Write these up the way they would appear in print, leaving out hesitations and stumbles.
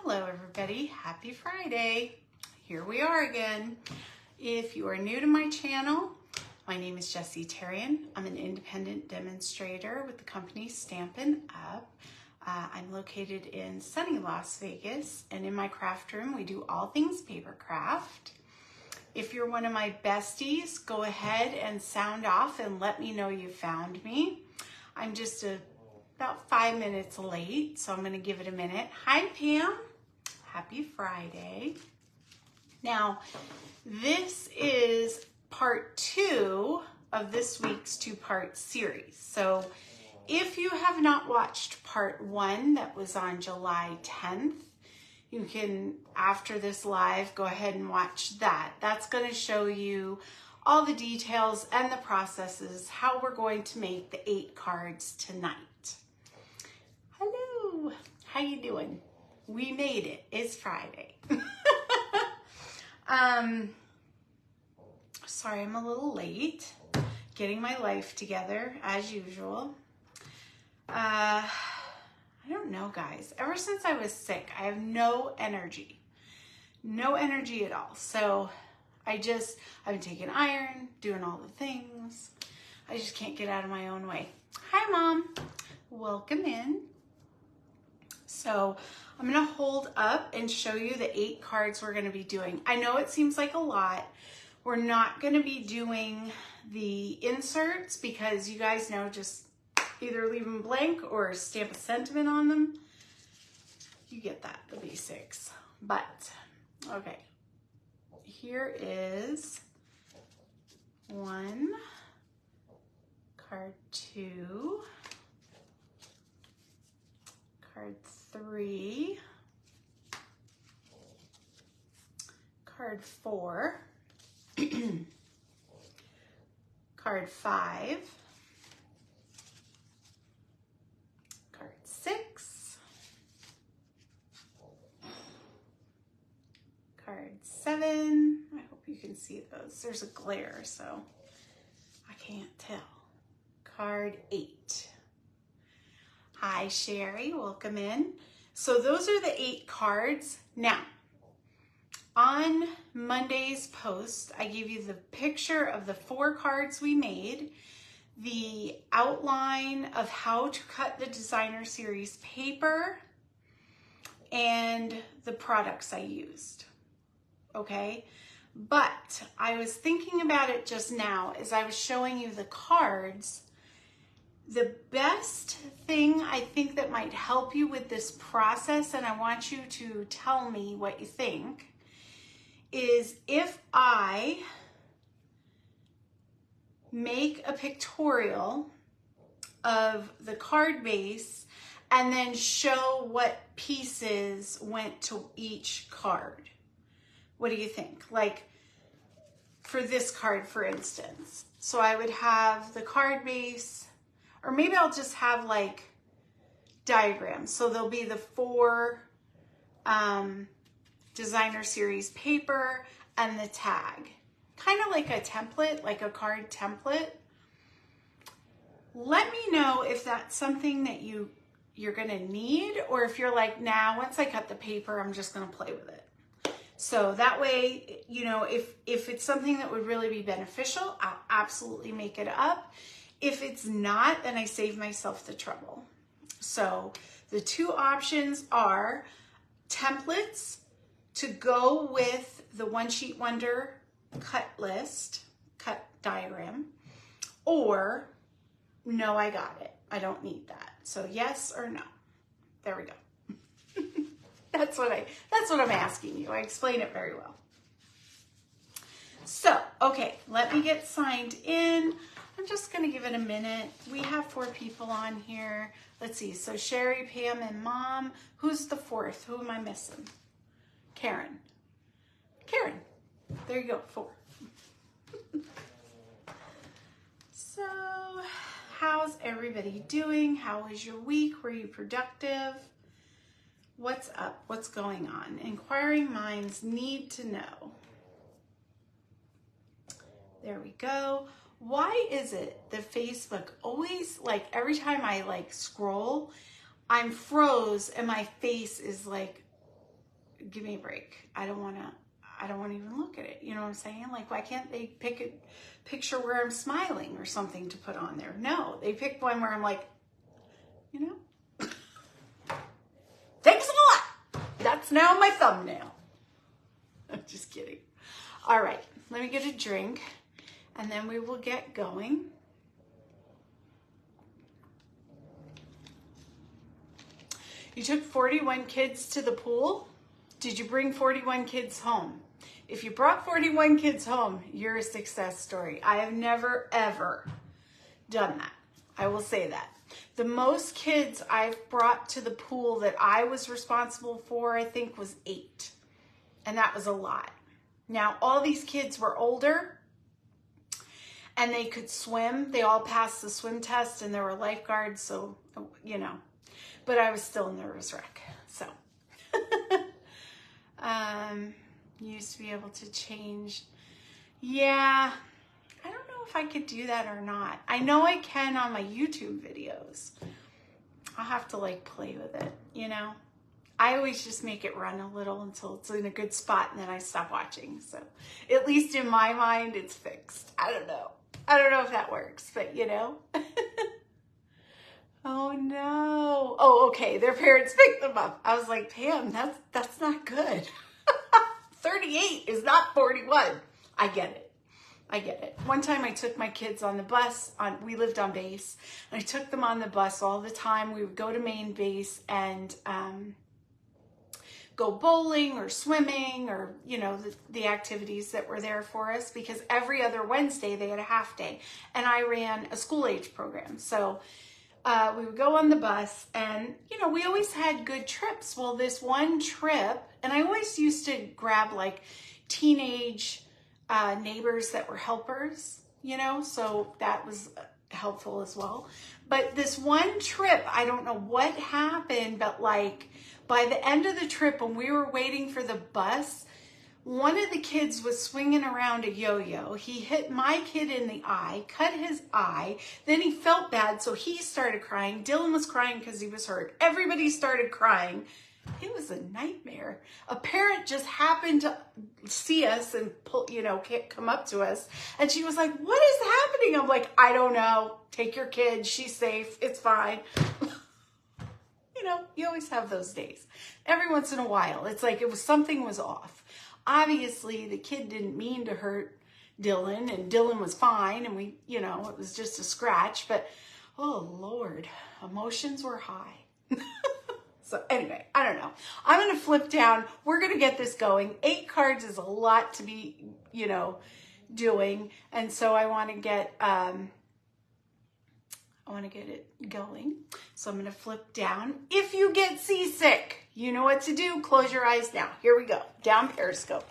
Hello everybody, happy Friday. Here we are again. If you are new to my channel, my name is Jessie Tarian. I'm an independent demonstrator with the company Stampin' Up. I'm located in sunny Las Vegas, and in my craft room we do all things paper craft. If you're one of my besties, go ahead and sound off and let me know you found me. I'm just about 5 minutes late, so I'm going to give it a minute. Hi Pam, happy Friday. Now, this is part 2 of this week's 2-part series. So if you have not watched part 1 that was on July 10th, you can, after this live, go ahead and watch that. That's going to show you all the details and the processes, how we're going to make the 8 cards tonight. Hello, how you doing? We made it. It's Friday. Sorry, I'm a little late. Getting my life together as usual. I don't know, guys. Ever since I was sick, I have no energy. No energy at all. So I've been taking iron, doing all the things. I just can't get out of my own way. Hi, Mom. Welcome in. So I'm going to hold up and show you the 8 cards we're going to be doing. I know it seems like a lot. We're not going to be doing the inserts because you guys know, just either leave them blank or stamp a sentiment on them. You get that, the basics. But, okay. Here is 1, card 2, card 3, card 4, card 5, card 6, card 7. I hope you can see those. There's a glare, so I can't tell. Card 8. Hi, Sherry. Welcome in. So those are the 8 cards. Now, on Monday's post, I gave you the picture of the 4 cards we made, the outline of how to cut the designer series paper, and the products I used. Okay? But I was thinking about it just now as I was showing you the cards. The best thing I think that might help you with this process, and I want you to tell me what you think, is if I make a pictorial of the card base and then show what pieces went to each card. What do you think? Like for this card, for instance. So I would have the card base, or maybe I'll just have like diagrams. So there'll be the 4 designer series paper and the tag. Kind of like a template, like a card template. Let me know if that's something that you're gonna need, or if you're like, nah, once I cut the paper, I'm just gonna play with it. So that way, you know, if it's something that would really be beneficial, I'll absolutely make it up. If it's not, then I save myself the trouble. So the 2 options are templates to go with the One Sheet Wonder cut list, cut diagram, or no, I got it. I don't need that. So yes or no. There we go. That's what I'm asking you. I explain it very well. So, okay, let me get signed in. I'm just going to give it a minute. We have 4 people on here. Let's see. So Sherry, Pam, and Mom. Who's the 4th? Who am I missing? Karen. Karen. There you go. 4. So, how's everybody doing? How was your week? Were you productive? What's up? What's going on? Inquiring minds need to know. There we go. Why is it that Facebook always, like, every time I like scroll, I'm froze and my face is like give me a break. I don't want to even look at it. You know what I'm saying? Like, why can't they pick a picture where I'm smiling or something to put on there? No, they picked one where I'm like, you know, thanks a lot. That's now my thumbnail. I'm just kidding. All right, let me get a drink and then we will get going. You took 41 kids to the pool. Did you bring 41 kids home? If you brought 41 kids home, you're a success story. I have never, ever done that. I will say that. The most kids I've brought to the pool that I was responsible for, I think, was 8. And that was a lot. Now, all these kids were older and they could swim. They all passed the swim test and there were lifeguards, so, you know. But I was still a nervous wreck, so. Used to be able to change. Yeah, I don't know if I could do that or not. I know I can on my YouTube videos. I'll have to like play with it, you know. I always just make it run a little until it's in a good spot and then I stop watching. So at least in my mind, it's fixed. I don't know. I don't know if that works, but you know. Oh no. Oh, okay. Their parents picked them up. I was like, Pam, that's not good. 38 is not 41. I get it. I get it. One time I took my kids on the bus. We lived on base. And I took them on the bus all the time. We would go to main base and go bowling or swimming or, you know, the activities that were there for us, because every other Wednesday they had a half day. And I ran a school age program. So we would go on the bus and, you know, we always had good trips. Well, this one trip, and I always used to grab like teenage neighbors that were helpers, you know, so that was helpful as well. But this one trip, I don't know what happened, but like by the end of the trip when we were waiting for the bus, one of the kids was swinging around a yo-yo. He hit my kid in the eye, cut his eye. Then he felt bad, so he started crying. Dylan was crying because he was hurt. Everybody started crying. It was a nightmare. A parent just happened to see us and pull, you know, come up to us. And she was like, what is happening? I'm like, I don't know. Take your kid. She's safe. It's fine. You know, you always have those days. Every once in a while, it's like something was off. Obviously, the kid didn't mean to hurt Dylan, and Dylan was fine, and we, you know, it was just a scratch, but, oh, Lord, emotions were high. So anyway, I don't know. I'm going to flip down. We're going to get this going. 8 cards is a lot to be, you know, doing, and so I want to get it going. So I'm going to flip down. If you get seasick, you know what to do. Close your eyes now. Here we go. Down Periscope.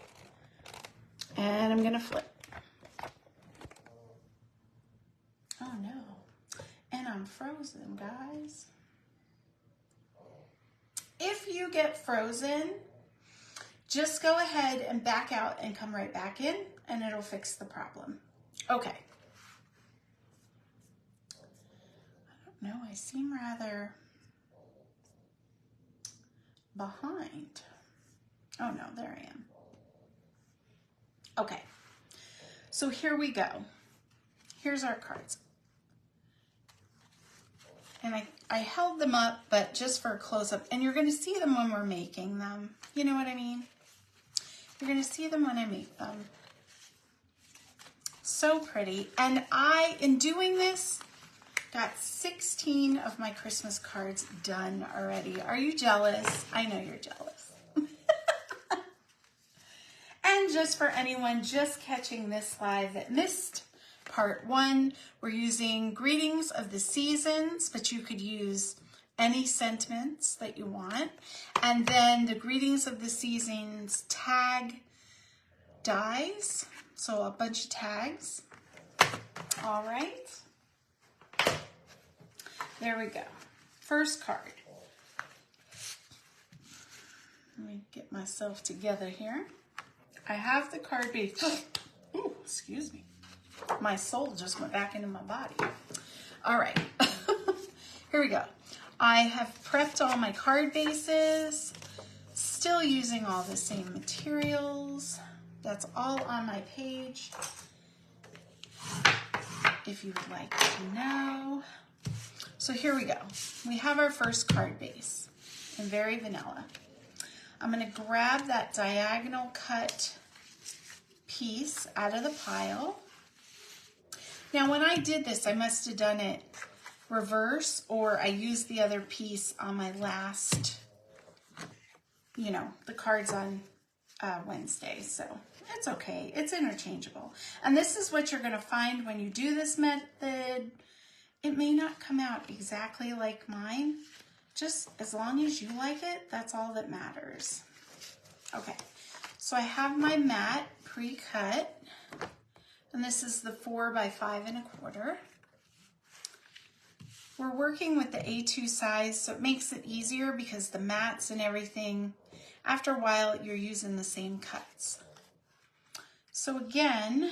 And I'm going to flip. Oh no. And I'm frozen, guys. If you get frozen, just go ahead and back out and come right back in, and it'll fix the problem. Okay. No, I seem rather behind. Oh no, there I am. Okay, so here we go. Here's our cards. And I held them up, but just for a close-up. And you're going to see them when we're making them. You know what I mean? You're going to see them when I make them. So pretty. And in doing this, got 16 of my Christmas cards done already. Are you jealous? I know you're jealous. And just for anyone just catching this live that missed part 1, we're using greetings of the seasons, but you could use any sentiments that you want. And then the greetings of the seasons tag dies. So a bunch of tags. All right. There we go. First card. Let me get myself together here. I have the card base. Ooh, excuse me. My soul just went back into my body. All right. Here we go. I have prepped all my card bases, still using all the same materials. That's all on my page, if you would like to know. So here we go. We have our first card base in Very Vanilla. I'm going to grab that diagonal cut piece out of the pile. Now when I did this, I must have done it reverse, or I used the other piece on my last, you know, the cards on Wednesday. So it's okay. It's interchangeable. And this is what you're going to find when you do this method. It may not come out exactly like mine. Just as long as you like it, that's all that matters. Okay, so I have my mat pre-cut, and this is the 4 by 5 1/4. We're working with the A2 size, so it makes it easier because the mats and everything, after a while, you're using the same cuts. So again,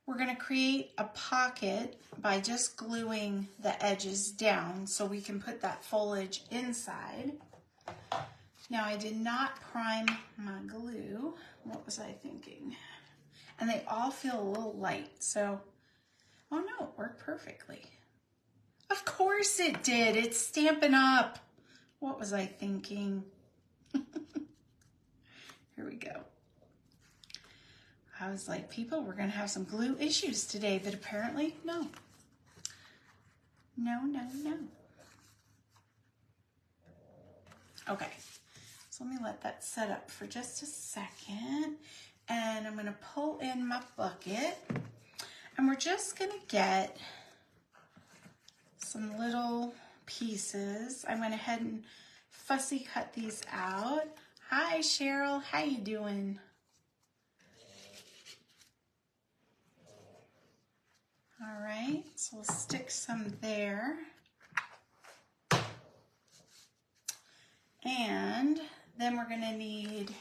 we're going to create a pocket by just gluing the edges down so we can put that foliage inside. Now I did not prime my glue. What was I thinking? And they all feel a little light, so, oh no, it worked perfectly. Of course it did. It's Stampin' Up. What was I thinking? Here we go. I was like, people, we're going to have some glue issues today, but apparently, no. No, no, no. Okay, so let me let that set up for just a second. And I'm going to pull in my bucket. And we're just going to get some little pieces. I went ahead and fussy cut these out. Hi, Cheryl. How you doing? All right, so we'll stick some there. And then we're going to need,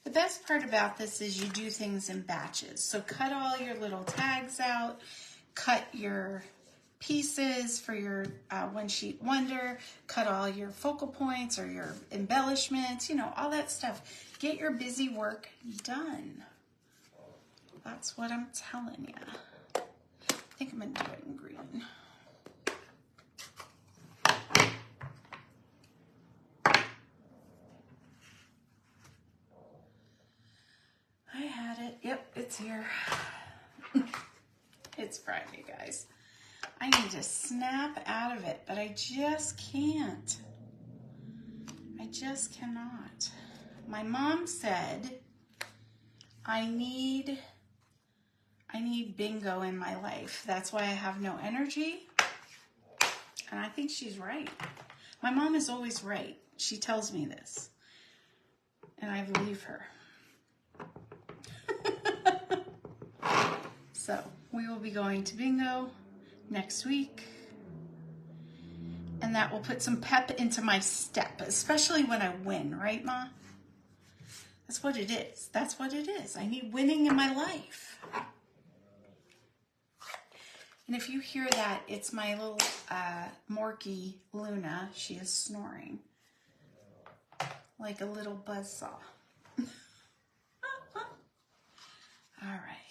the best part about this is you do things in batches. So cut all your little tags out, cut your pieces for your one sheet wonder, cut all your focal points or your embellishments, you know, all that stuff. Get your busy work done. That's what I'm telling you. I think I'm going to do it in green. I had it. Yep, it's here. It's Friday, guys. I need to snap out of it, but I just can't. I just cannot. My mom said I need bingo in my life. That's why I have no energy. And I think she's right. My mom is always right. She tells me this. And I believe her. So we will be going to bingo next week. And that will put some pep into my step, especially when I win, right, Ma? That's what it is. That's what it is. I need winning in my life. And if you hear that, it's my little Morky Luna. She is snoring like a little buzzsaw. All right.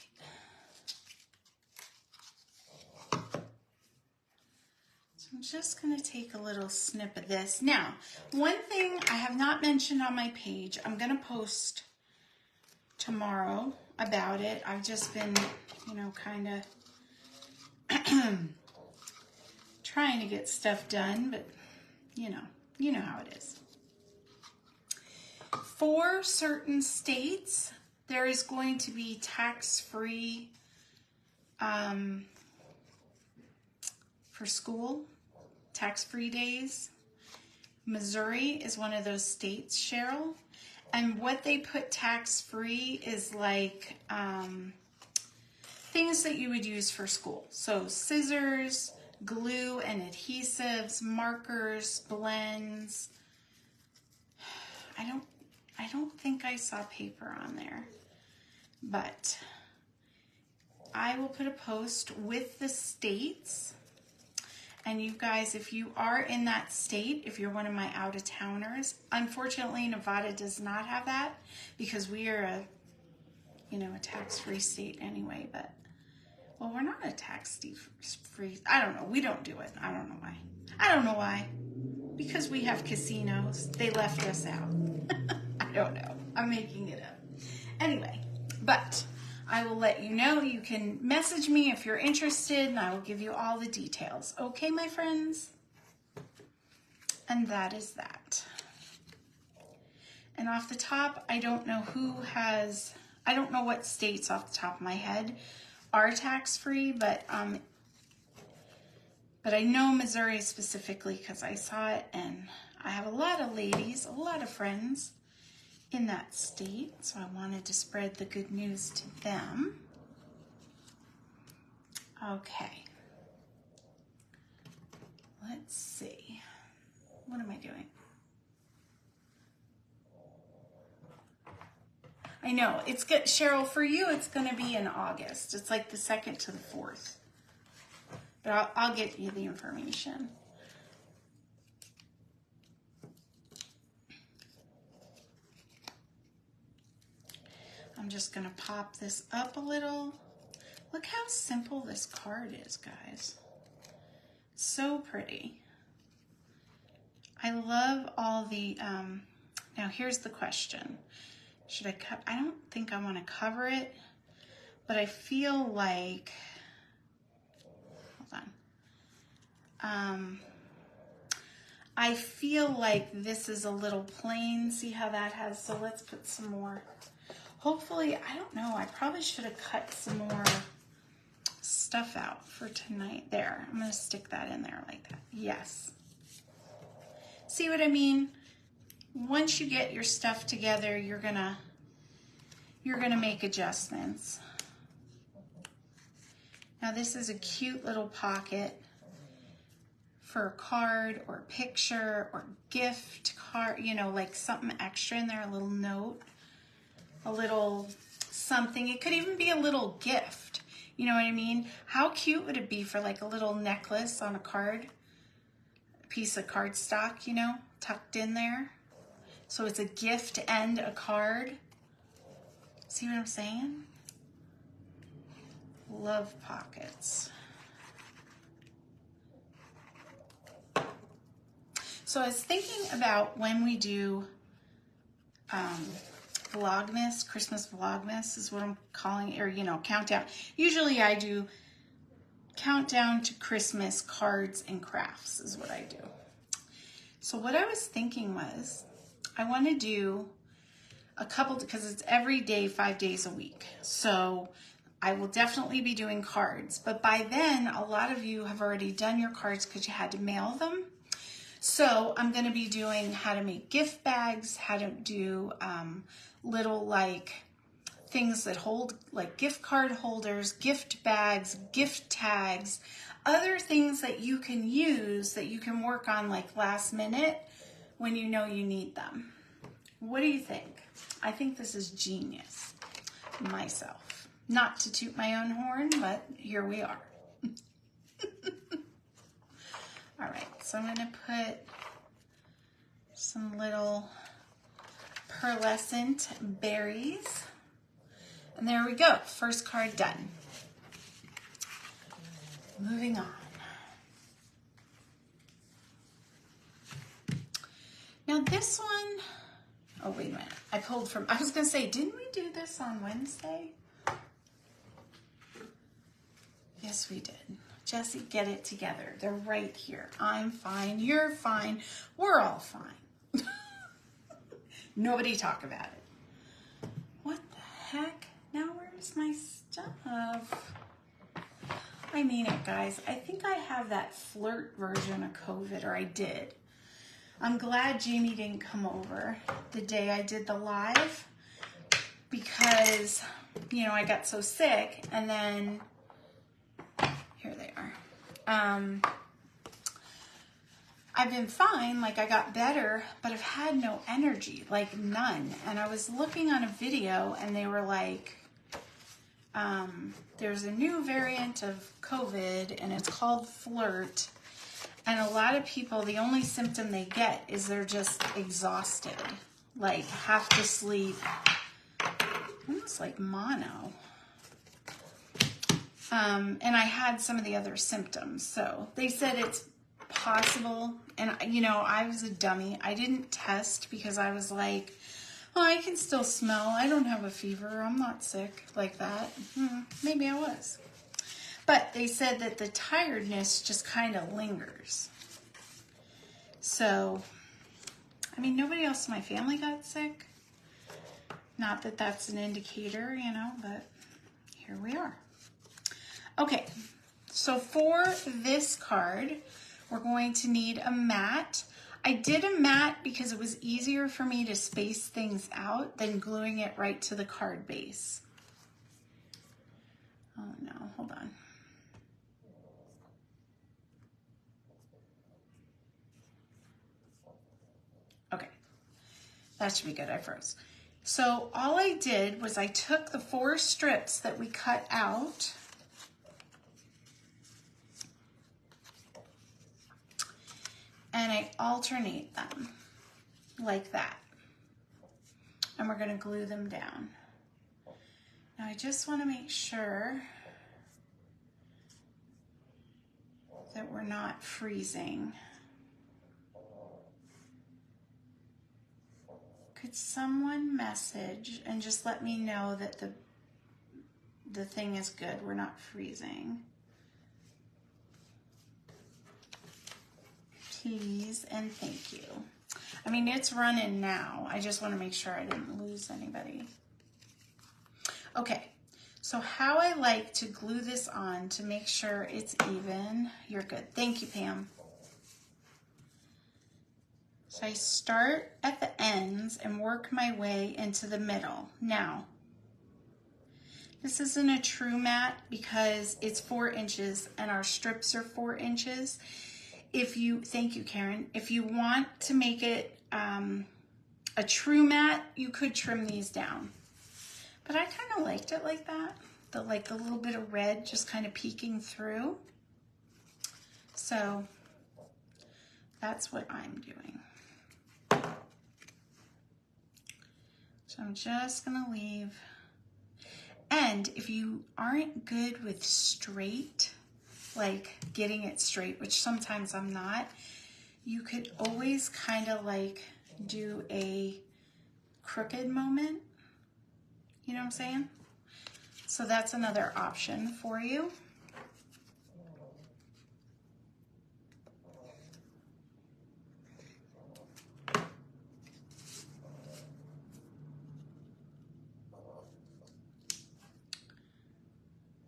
So I'm just going to take a little snip of this. Now, one thing I have not mentioned on my page, I'm going to post tomorrow about it. I've just been, you know, kind of trying to get stuff done, but you know how it is. For certain states, there is going to be tax-free for school, tax-free days. Missouri is one of those states, Cheryl. And what they put tax-free is like things that you would use for school. So scissors, glue and adhesives, markers, blends. I don't think I saw paper on there, but I will put a post with the states, And you guys, if you are in that state, if you're one of my out-of-towners, unfortunately, Nevada does not have that because we are a, you know, a tax-free state anyway. But, well, we're not a tax-free. I don't know. We don't do it. I don't know why. I don't know why. Because we have casinos. They left us out. I don't know. I'm making it up. Anyway, but I will let you know. You can message me if you're interested, and I will give you all the details. Okay, my friends? And that is that. And off the top, I don't know I don't know what states off the top of my head are tax-free, but I know Missouri specifically because I saw it, and I have a lot of ladies, a lot of friends in that state, so I wanted to spread the good news to them. Okay. Let's see. What am I doing? I know, it's good, Cheryl, for you it's going to be in August. It's like the 2nd to the 4th. But I'll get you the information. I'm just going to pop this up a little. Look how simple this card is, guys. So pretty. I love all the, now here's the question. Should I cut? I don't think I want to cover it, but I feel like, hold on. I feel like this is a little plain. See how that has, so let's put some more. Hopefully, I don't know, I probably should have cut some more stuff out for tonight. There, I'm going to stick that in there like that. Yes. See what I mean? Once you get your stuff together, you're gonna make adjustments. Now this is a cute little pocket for a card or a picture or gift card, you know, like something extra in there, a little note, a little something. It could even be a little gift. You know what I mean? How cute would it be for like a little necklace on a card, a piece of cardstock, you know, tucked in there? So it's a gift and a card. See what I'm saying? Love pockets. So I was thinking about when we do Vlogmas, Christmas Vlogmas is what I'm calling it, or, you know, countdown. Usually I do countdown to Christmas cards and crafts is what I do. So what I was thinking was, I want to do a couple, because it's every day, 5 days a week. So I will definitely be doing cards. But by then, a lot of you have already done your cards because you had to mail them. So I'm going to be doing how to make gift bags, how to do little like things that hold, like gift card holders, gift bags, gift tags, other things that you can use that you can work on like last minute when you know you need them. What do you think? I think this is genius myself. Not to toot my own horn, but here we are. All right, so I'm gonna put some little pearlescent berries. And there we go, first card done. Moving on. Now this one, oh wait a minute, I was gonna say, didn't we do this on Wednesday? Yes, we did. Jessie, get it together. They're right here. I'm fine, you're fine, we're all fine. Nobody talk about it. What the heck? Now where's my stuff? I mean it, guys. I think I have that flirt version of COVID, or I did. I'm glad Jamie didn't come over the day I did the live because, you know, I got so sick, and then, here they are. I've been fine, like I got better, but I've had no energy, like none. And I was looking on a video and they were like, there's a new variant of COVID and it's called flirt. And a lot of people, the only symptom they get is they're just exhausted, like half to sleep, almost like mono. And I had some of the other symptoms. So they said it's possible. And, you know, I was a dummy. I didn't test because I was like, oh, I can still smell. I don't have a fever. I'm not sick like that. Maybe I was. But they said that the tiredness just kind of lingers. So, I mean, nobody else in my family got sick. Not that that's an indicator, you know, but here we are. Okay, so for this card, we're going to need a mat. I did a mat because it was easier for me to space things out than gluing it right to the card base. Oh no, hold on. Okay, that should be good, I froze. So all I did was I took the 4 strips that we cut out and I alternate them like that. And we're gonna glue them down. Now I just wanna make sure that we're not freezing. Could someone message and just let me know that the thing is good, we're not freezing? Please and thank you. I mean, it's running now. I just want to make sure I didn't lose anybody. Okay, so how I like to glue this on to make sure it's even. You're good. Thank you, Pam. So I start at the ends and work my way into the middle. Now, this isn't a true mat because it's 4 inches and our strips are 4 inches. If you, thank you, Karen. If you want to make it a true mat, you could trim these down. But I kind of liked it like that. The little bit of red just kind of peeking through. So that's what I'm doing. So I'm just gonna leave. And if you aren't good with straight, like getting it straight, which sometimes I'm not, you could always kind of like do a crooked moment. You know what I'm saying? So that's another option for you.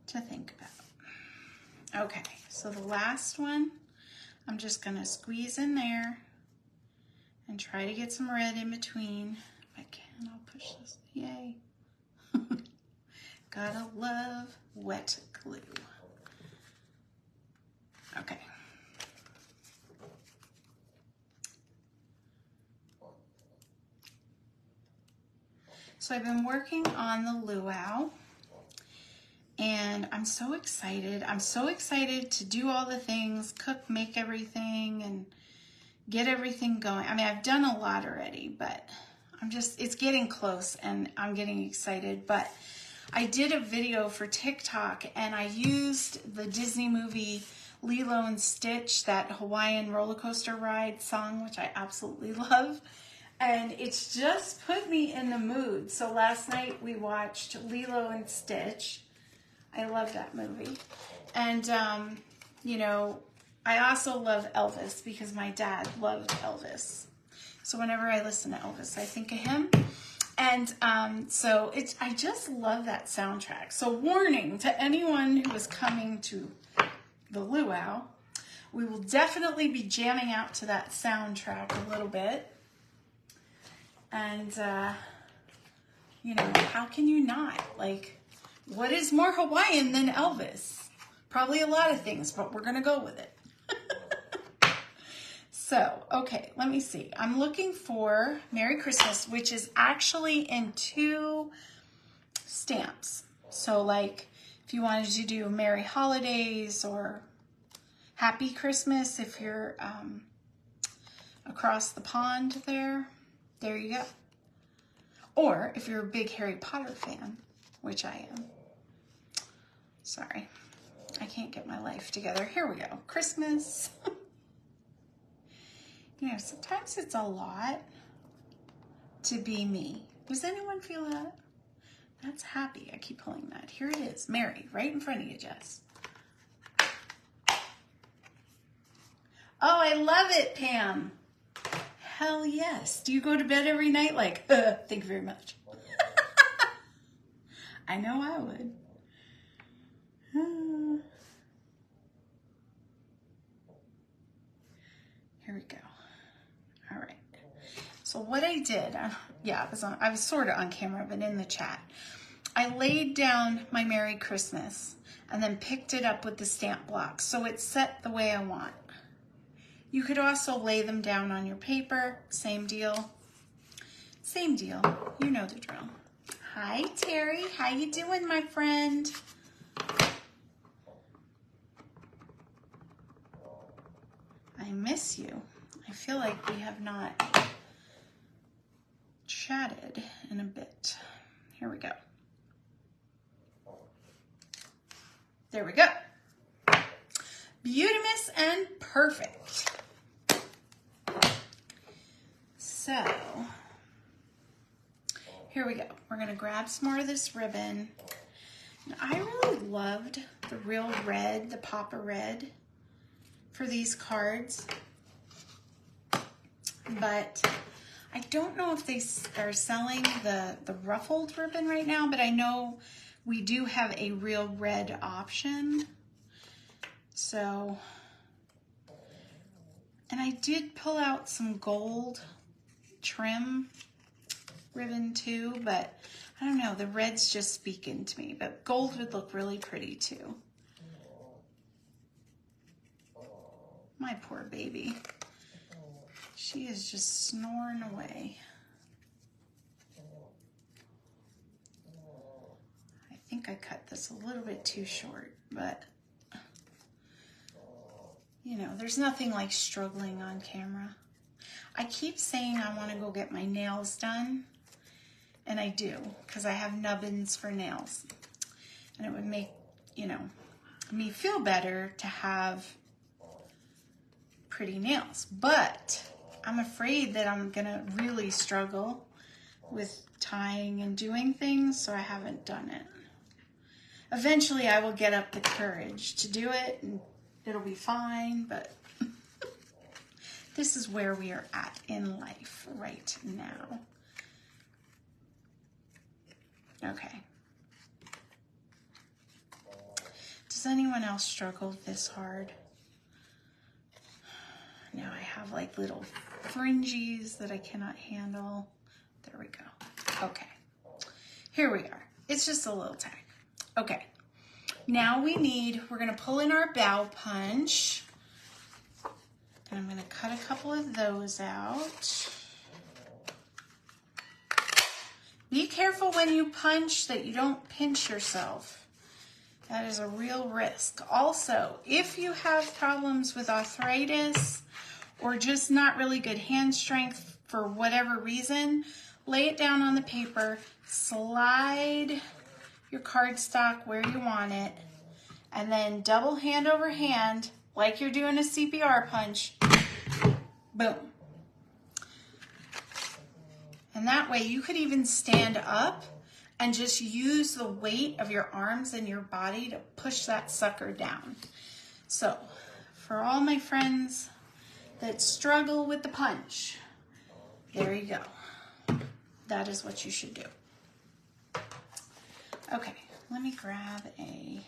To think about. Okay, so the last one, I'm just gonna squeeze in there and try to get some red in between. If I can, I'll push this, yay. Gotta love wet glue. Okay. So I've been working on the luau. And I'm so excited. I'm so excited to do all the things, cook, make everything, and get everything going. I mean, I've done a lot already, but it's getting close and I'm getting excited. But I did a video for TikTok and I used the Disney movie Lilo and Stitch, that Hawaiian roller coaster ride song, which I absolutely love. And it's just put me in the mood. So last night we watched Lilo and Stitch. I love that movie. And, you know, I also love Elvis because my dad loved Elvis. So whenever I listen to Elvis, I think of him. And so I just love that soundtrack. So warning to anyone who is coming to the luau, we will definitely be jamming out to that soundtrack a little bit. And, you know, how can you not? Like, what is more Hawaiian than Elvis? Probably a lot of things, but we're gonna go with it. So, okay, let me see. I'm looking for Merry Christmas, which is actually in 2 stamps. So like, if you wanted to do Merry Holidays or Happy Christmas if you're across the pond there. There you go. Or if you're a big Harry Potter fan, which I am. Sorry, I can't get my life together. Here we go. Christmas. You know, sometimes it's a lot to be me. Does anyone feel that? That's happy. I keep pulling that. Here it is. Mary, right in front of you, Jess. Oh, I love it, Pam. Hell yes. Do you go to bed every night like, thank you very much? I know I would. Here we go. All right. So what I did, yeah, I was sort of on camera, but in the chat. I laid down my Merry Christmas and then picked it up with the stamp block. So it's set the way I want. You could also lay them down on your paper. Same deal. Same deal. You know the drill. Hi, Terry. How you doing, my friend? I miss you. I feel like we have not chatted in a bit. Here we go. There we go. Beautimous and perfect. So, here we go. We're going to grab some more of this ribbon. And I really loved the real red, the Papa Red for these cards. But I don't know if they are selling the ruffled ribbon right now, but I know we do have a real red option. So, and I did pull out some gold trim ribbon too, but I don't know, the red's just speaking to me, but gold would look really pretty too. My poor baby. She is just snoring away. I think I cut this a little bit too short, but you know, there's nothing like struggling on camera. I keep saying I want to go get my nails done, and I do, because I have nubbins for nails. And it would make, you know, me feel better to have pretty nails. But I'm afraid that I'm going to really struggle with tying and doing things, so I haven't done it. Eventually, I will get up the courage to do it, and it'll be fine, but this is where we are at in life right now. Okay. Does anyone else struggle this hard? Now I have like little fringes that I cannot handle. There we go. Okay. Here we are. It's just a little tag. Okay. Now we're going to pull in our bow punch. And I'm going to cut a couple of those out. Be careful when you punch that you don't pinch yourself. That is a real risk. Also, if you have problems with arthritis or just not really good hand strength for whatever reason, lay it down on the paper, slide your cardstock where you want it, and then double hand over hand like you're doing a CPR punch. Boom. And that way you could even stand up and just use the weight of your arms and your body to push that sucker down. So, for all my friends that struggle with the punch, there you go. That is what you should do. Okay, let me grab a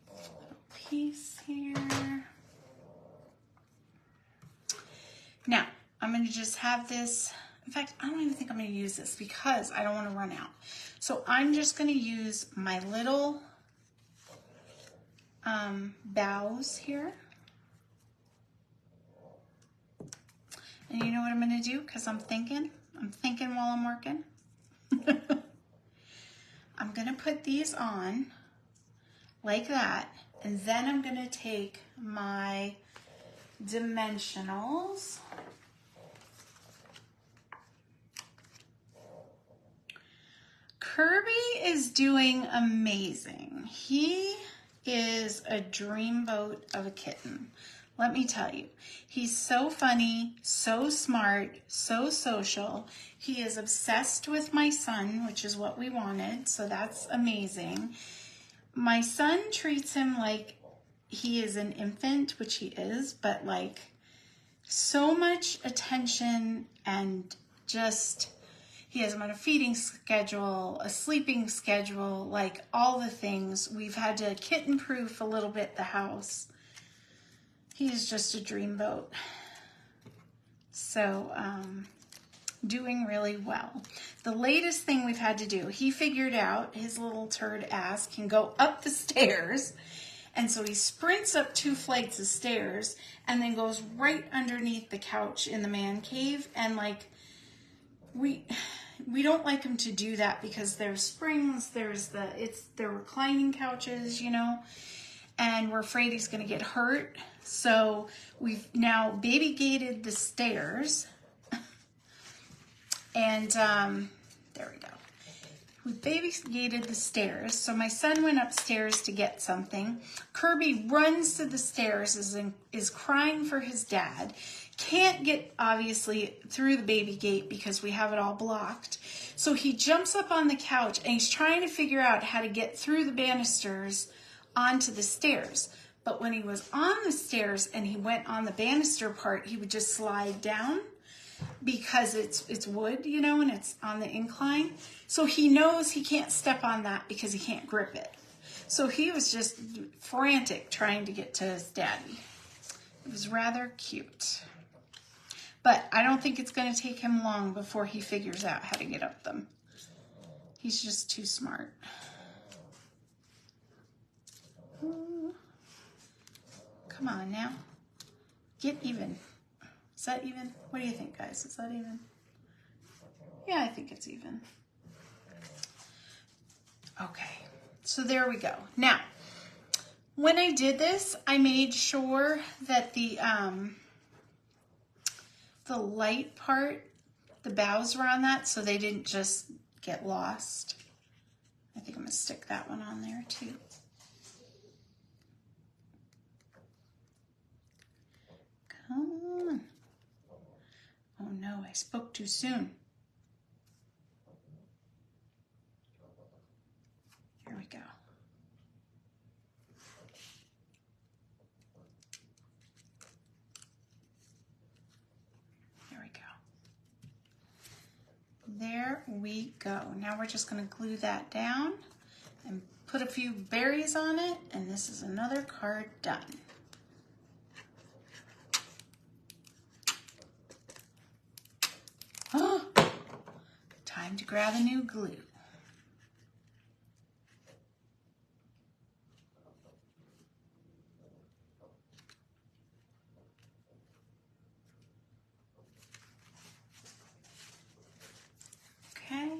little piece here. Now, I'm going to just have this. In fact, I don't even think I'm going to use this because I don't want to run out. So I'm just going to use my little bows here. And you know what I'm going to do? Because I'm thinking while I'm working. I'm going to put these on like that. And then I'm gonna take my dimensionals. Kirby is doing amazing. He is a dreamboat of a kitten. Let me tell you, he's so funny, so smart, so social. He is obsessed with my son, which is what we wanted, so that's amazing. My son treats him like he is an infant, which he is, but like so much attention, and just, he has him on a feeding schedule, a sleeping schedule, like all the things. We've had to kitten-proof a little bit the house. He's just a dreamboat. So, doing really well. The latest thing we've had to do, he figured out his little turd ass can go up the stairs. And so he sprints up 2 flights of stairs and then goes right underneath the couch in the man cave. And like, we don't like him to do that because there's springs, they're reclining couches, you know, and we're afraid he's going to get hurt. So we've now baby gated the stairs, and there we go. We baby gated the stairs. So my son went upstairs to get something. Kirby runs to the stairs, is crying for his dad. Can't get, obviously, through the baby gate because we have it all blocked. So he jumps up on the couch and he's trying to figure out how to get through the banisters onto the stairs. But when he was on the stairs and he went on the banister part, he would just slide down because it's wood, you know, and it's on the incline. So he knows he can't step on that because he can't grip it. So he was just frantic trying to get to his daddy. It was rather cute. But I don't think it's going to take him long before he figures out how to get up them. He's just too smart. Ooh. Come on now. Get even. Is that even? What do you think, guys? Is that even? Yeah, I think it's even. Okay, so there we go. Now, when I did this, I made sure that the light part, the boughs were on that, so they didn't just get lost. I think I'm gonna stick that one on there too. Come on. Oh no, I spoke too soon. Here we go. There we go. There we go. Now we're just going to glue that down and put a few berries on it, and this is another card done. Oh, time to grab a new glue. Okay.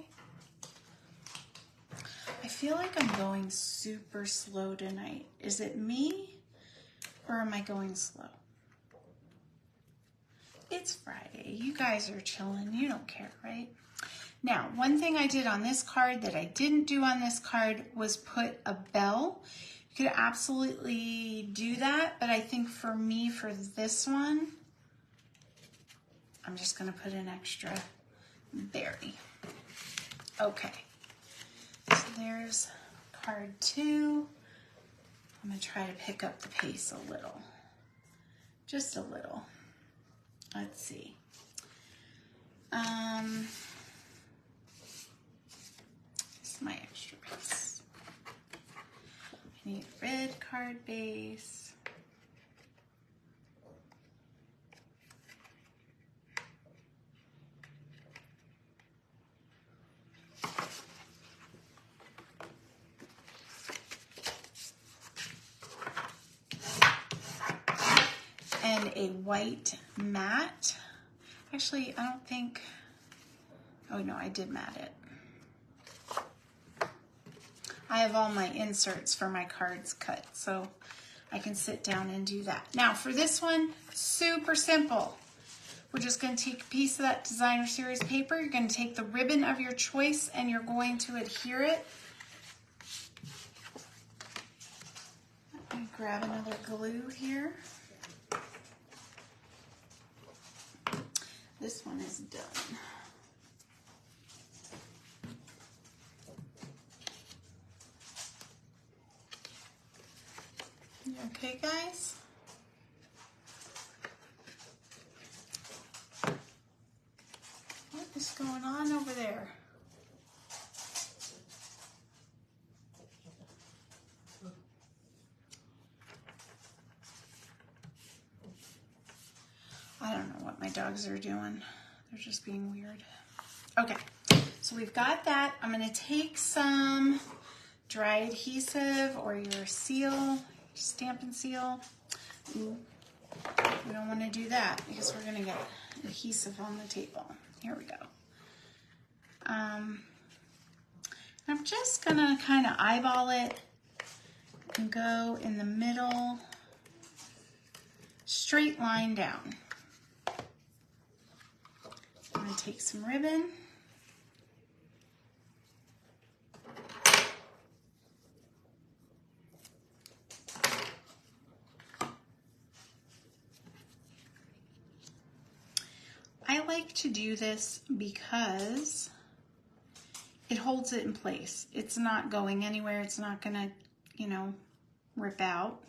I feel like I'm going super slow tonight. Is it me or am I going slow? It's Friday. You guys are chilling. You don't care, right? Now, one thing I did on this card that I didn't do on this card was put a bell. You could absolutely do that, but I think for me, for this one, I'm just going to put an extra berry. Okay. So there's card 2. I'm going to try to pick up the pace a little. Just a little. Let's see. This is my extra piece. I need a red card base. And a white mat. Actually, I don't think, oh no, I did mat it. I have all my inserts for my cards cut, so I can sit down and do that. Now for this one, super simple. We're just going to take a piece of that designer series paper. You're going to take the ribbon of your choice and you're going to adhere it. Let me grab another glue here. This one is done. You okay, guys? What is going on over there? I don't know what my dogs are doing. They're just being weird. Okay, so we've got that. I'm going to take some dry adhesive or your seal, stamp and seal. Ooh, we don't want to do that because we're going to get adhesive on the table. Here we go. I'm just going to kind of eyeball it and go in the middle, straight line down. I'm going to take some ribbon. I like to do this because it holds it in place. It's not going anywhere. It's not going to, you know, rip out.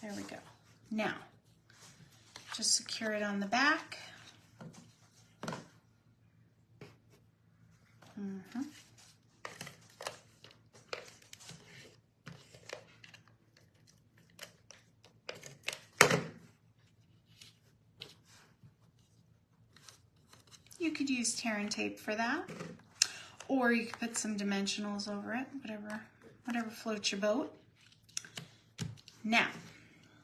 There we go. Now, just secure it on the back. You could use tear and tape for that, or you could put some dimensionals over it, whatever floats your boat. Now,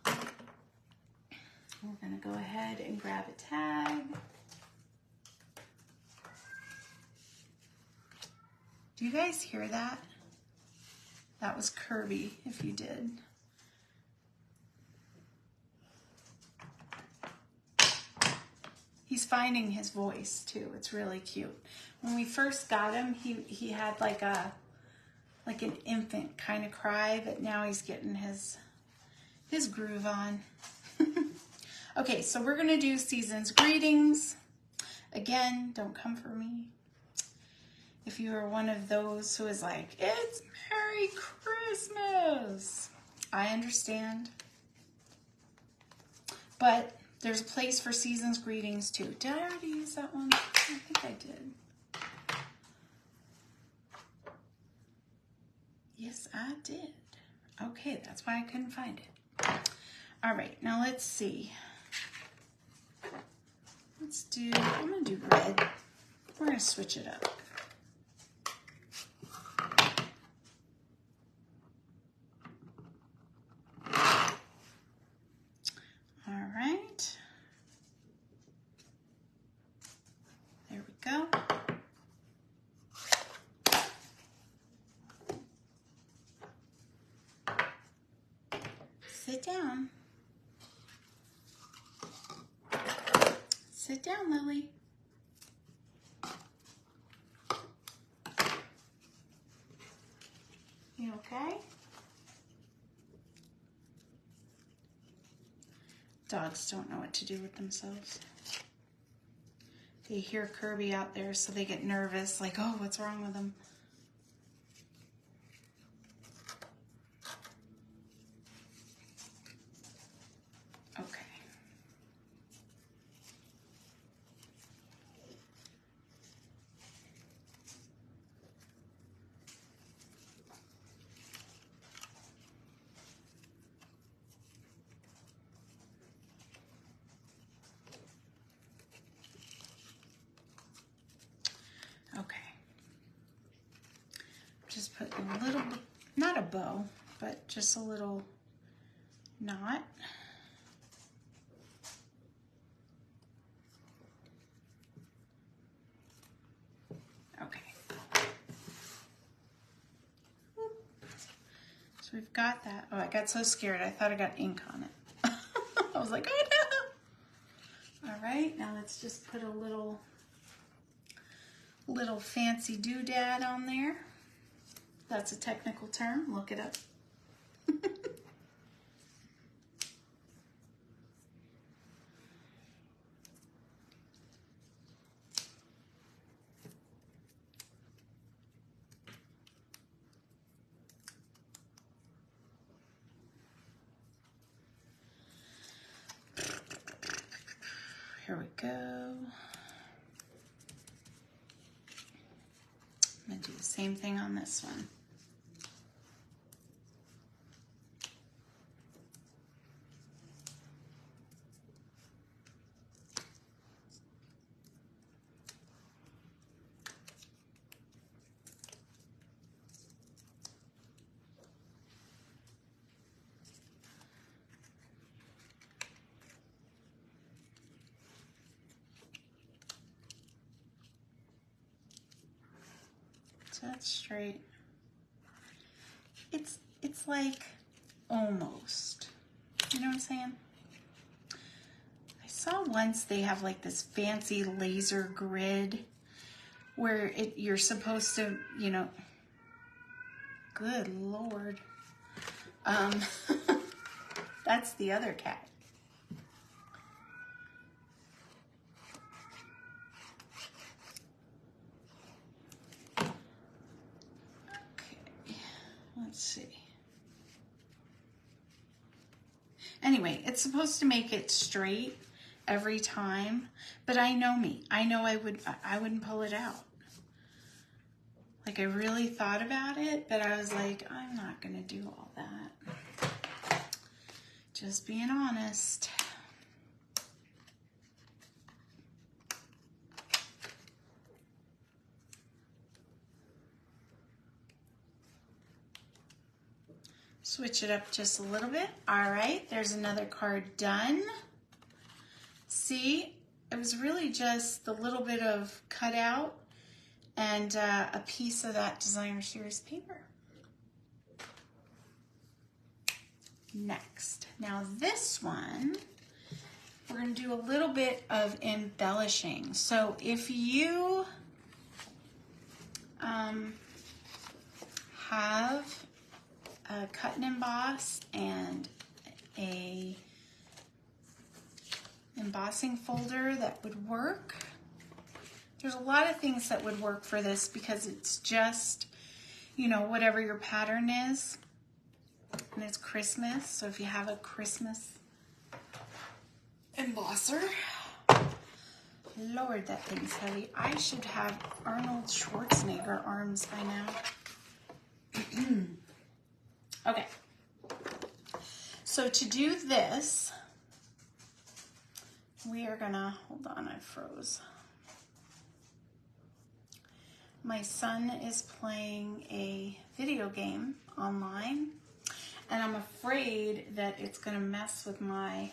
we're going to go ahead and grab a tag. Do you guys hear that? That was Kirby, if you did. He's finding his voice too. It's really cute. When we first got him, he had like an infant kind of cry, but now he's getting his groove on. Okay, so we're gonna do season's greetings. Again, don't come for me. If you are one of those who is like, it's Merry Christmas, I understand. But there's a place for season's greetings too. Did I already use that one? I think I did. Yes, I did. Okay, that's why I couldn't find it. All right, now let's see. I'm gonna do red. We're gonna switch it up. All right. There we go. Sit down. Sit down, Lily. You okay? Dogs don't know what to do with themselves. They hear Kirby out there, so they get nervous, like, oh, what's wrong with him? Okay. Okay. Just put a little, not a bow, but just a little knot. Okay. got that. Oh, I got so scared. I thought I got ink on it. I was like, oh no. All right, now let's just put a little fancy doodad on there. That's a technical term. Look it up. Here we go. I'm going to do the same thing on this one. So that's straight. It's like almost, you know what I'm saying? I saw once they have like this fancy laser grid where you're supposed to, you know, good Lord. That's the other cat. Let's see. Anyway, it's supposed to make it straight every time, but I know me. I know I wouldn't pull it out. Like I really thought about it, but I was like, I'm not gonna do all that. Just being honest. Switch it up just a little bit. All right, there's another card done. See, it was really just the little bit of cutout and a piece of that designer series paper. Next, now this one, we're gonna do a little bit of embellishing. So if you have a cut and emboss and a embossing folder, that would work. There's a lot of things that would work for this because it's just, you know, whatever your pattern is. And it's Christmas, so if you have a Christmas embosser. Lord, that thing's heavy. I should have Arnold Schwarzenegger arms by now. Okay, so to do this, we are gonna, hold on, I froze. My son is playing a video game online, and I'm afraid that it's gonna mess with my,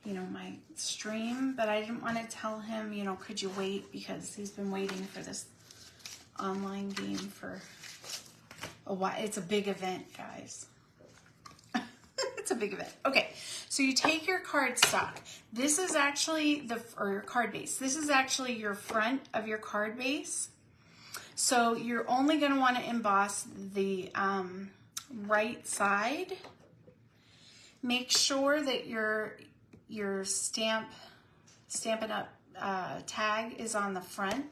you know, my stream, but I didn't want to tell him, you know, could you wait, because he's been waiting for this online game for a while. It's a big event, guys. It's a big event. Okay, so you take your cardstock. This is actually or your card base. This is actually your front of your card base. So you're only going to want to emboss the right side. Make sure that your Stampin' Up! Tag is on the front.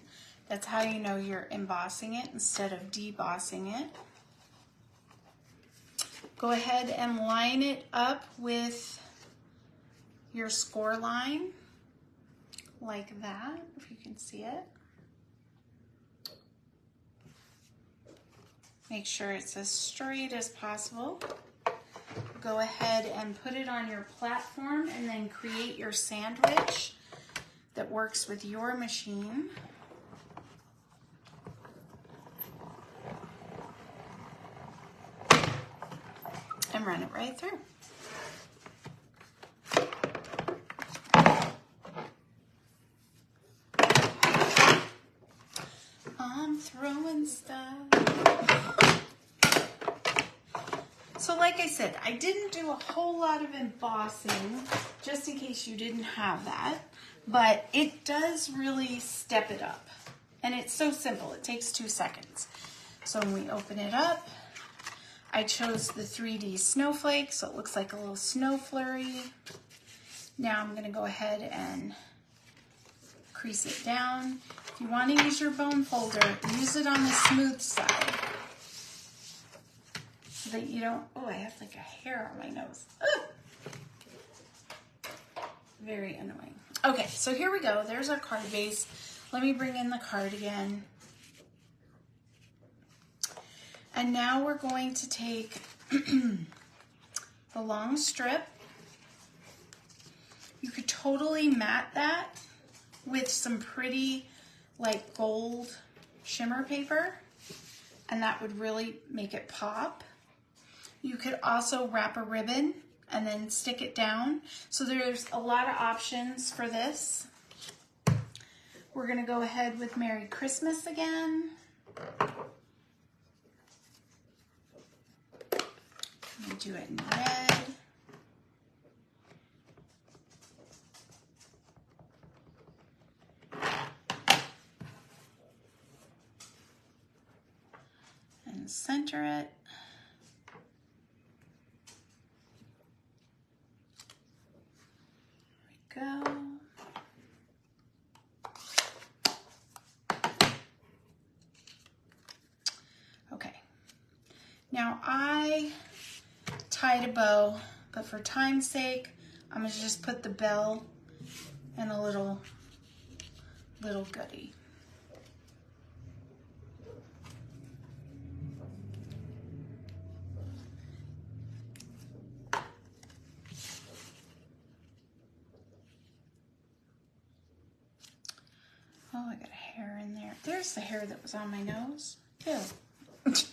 That's how you know you're embossing it instead of debossing it. Go ahead and line it up with your score line, like that, if you can see it. Make sure it's as straight as possible. Go ahead and put it on your platform and then create your sandwich that works with your machine. And run it right through. I'm throwing stuff. So like I said, I didn't do a whole lot of embossing, just in case you didn't have that, but it does really step it up. And it's so simple, it takes 2 seconds. So when we open it up, I chose the 3D snowflake, so it looks like a little snow flurry. Now I'm gonna go ahead and crease it down. If you want to use your bone folder, use it on the smooth side so that you don't, oh, I have like a hair on my nose. Ugh. Very annoying. Okay, so here we go. There's our card base. Let me bring in the card again. And now we're going to take the long strip. You could totally matte that with some pretty like gold shimmer paper, and that would really make it pop. You could also wrap a ribbon and then stick it down. So there's a lot of options for this. We're gonna go ahead with Merry Christmas again. I'm gonna do it in red. And center it. There we go. Okay. Now I tied a bow, but for time's sake, I'm gonna just put the bell and a little goodie. Oh, I got a hair in there. There's the hair that was on my nose, too. Okay.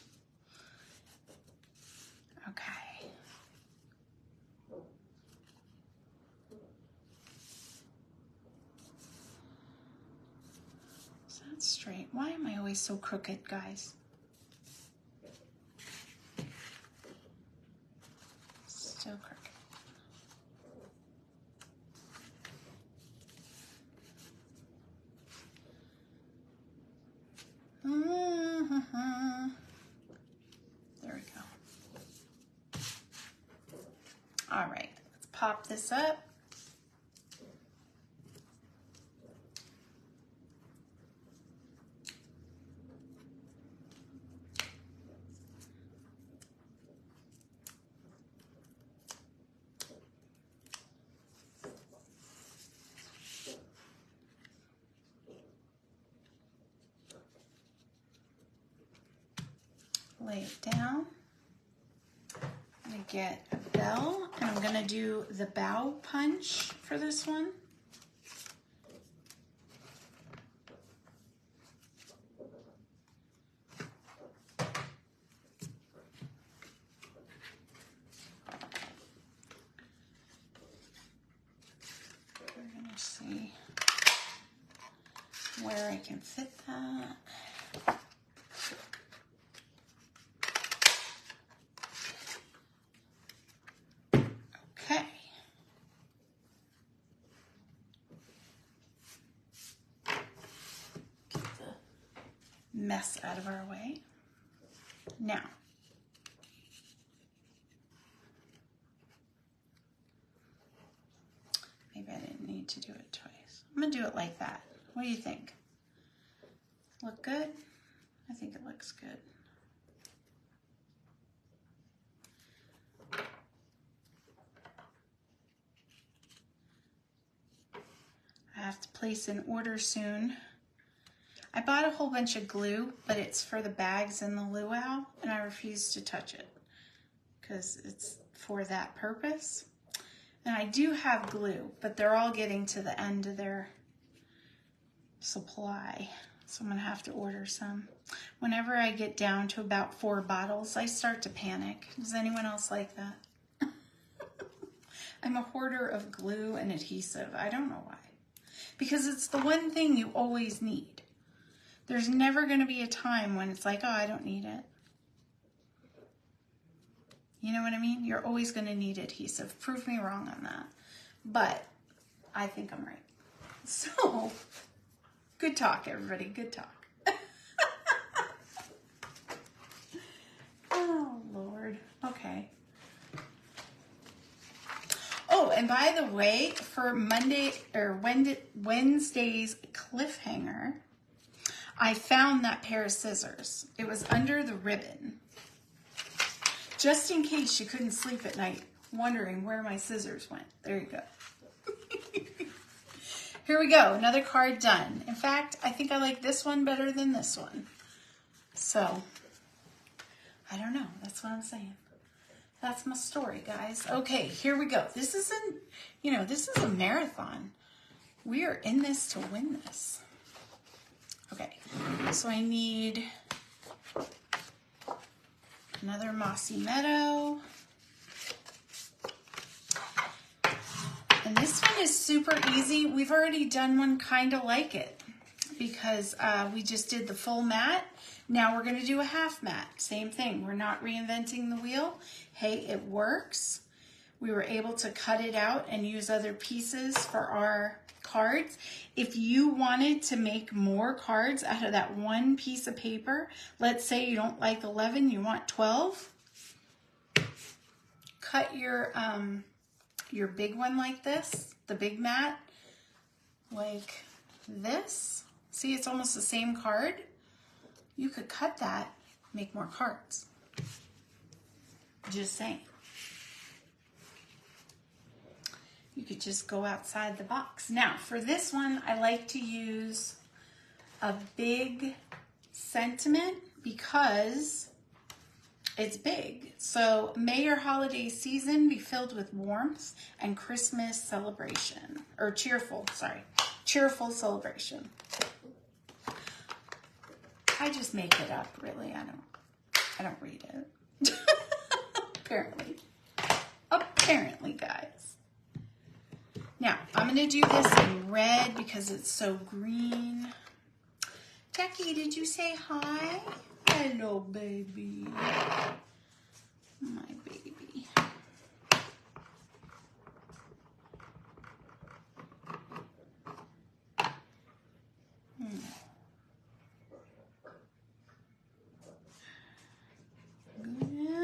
So that's straight. Why am I always so crooked, guys? Still crooked. There we go. All right, let's pop this up. Lay it down. I'm gonna get a bell, and I'm gonna do the bow punch for this one. We're gonna see where I can fit that. Okay. Get the mess out of our way. Now, maybe I didn't need to do it twice. I'm gonna do it like that. What do you think? Look good? I think it looks good. I have to place an order soon. I bought a whole bunch of glue, but it's for the bags in the luau, and I refuse to touch it because it's for that purpose. And I do have glue, but they're all getting to the end of their supply, so I'm gonna have to order some. Whenever I get down to about 4 bottles, I start to panic. Does anyone else like that? I'm a hoarder of glue and adhesive. I don't know why. Because it's the one thing you always need. There's never going to be a time when it's like, oh, I don't need it. You know what I mean? You're always going to need adhesive. Prove me wrong on that. But I think I'm right. So, good talk, everybody. Good talk. Oh, Lord. Okay. Oh, and by the way, for Wednesday's cliffhanger, I found that pair of scissors. It was under the ribbon. Just in case you couldn't sleep at night wondering where my scissors went. There you go. Here we go. Another card done. In fact, I think I like this one better than this one. So, I don't know. That's what I'm saying. That's my story, guys. Okay, here we go. This is a marathon. We are in this to win this. Okay, so I need another Mossy Meadow. And this one is super easy. We've already done one kind of like it because we just did the full mat. Now we're going to do a half mat. Same thing. We're not reinventing the wheel. Hey, it works. We were able to cut it out and use other pieces for our cards. If you wanted to make more cards out of that one piece of paper, let's say you don't like 11, you want 12, cut your big one like this, the big mat, like this. See, it's almost the same card. You could cut that, make more cards. Just saying. You could just go outside the box. Now, for this one, I like to use a big sentiment because it's big. So, may your holiday season be filled with warmth and Christmas celebration. Or cheerful celebration. I just make it up, really. I don't read it. Apparently, guys. Now, I'm going to do this in red because it's so green. Jackie, did you say hi? Hello, baby. My baby.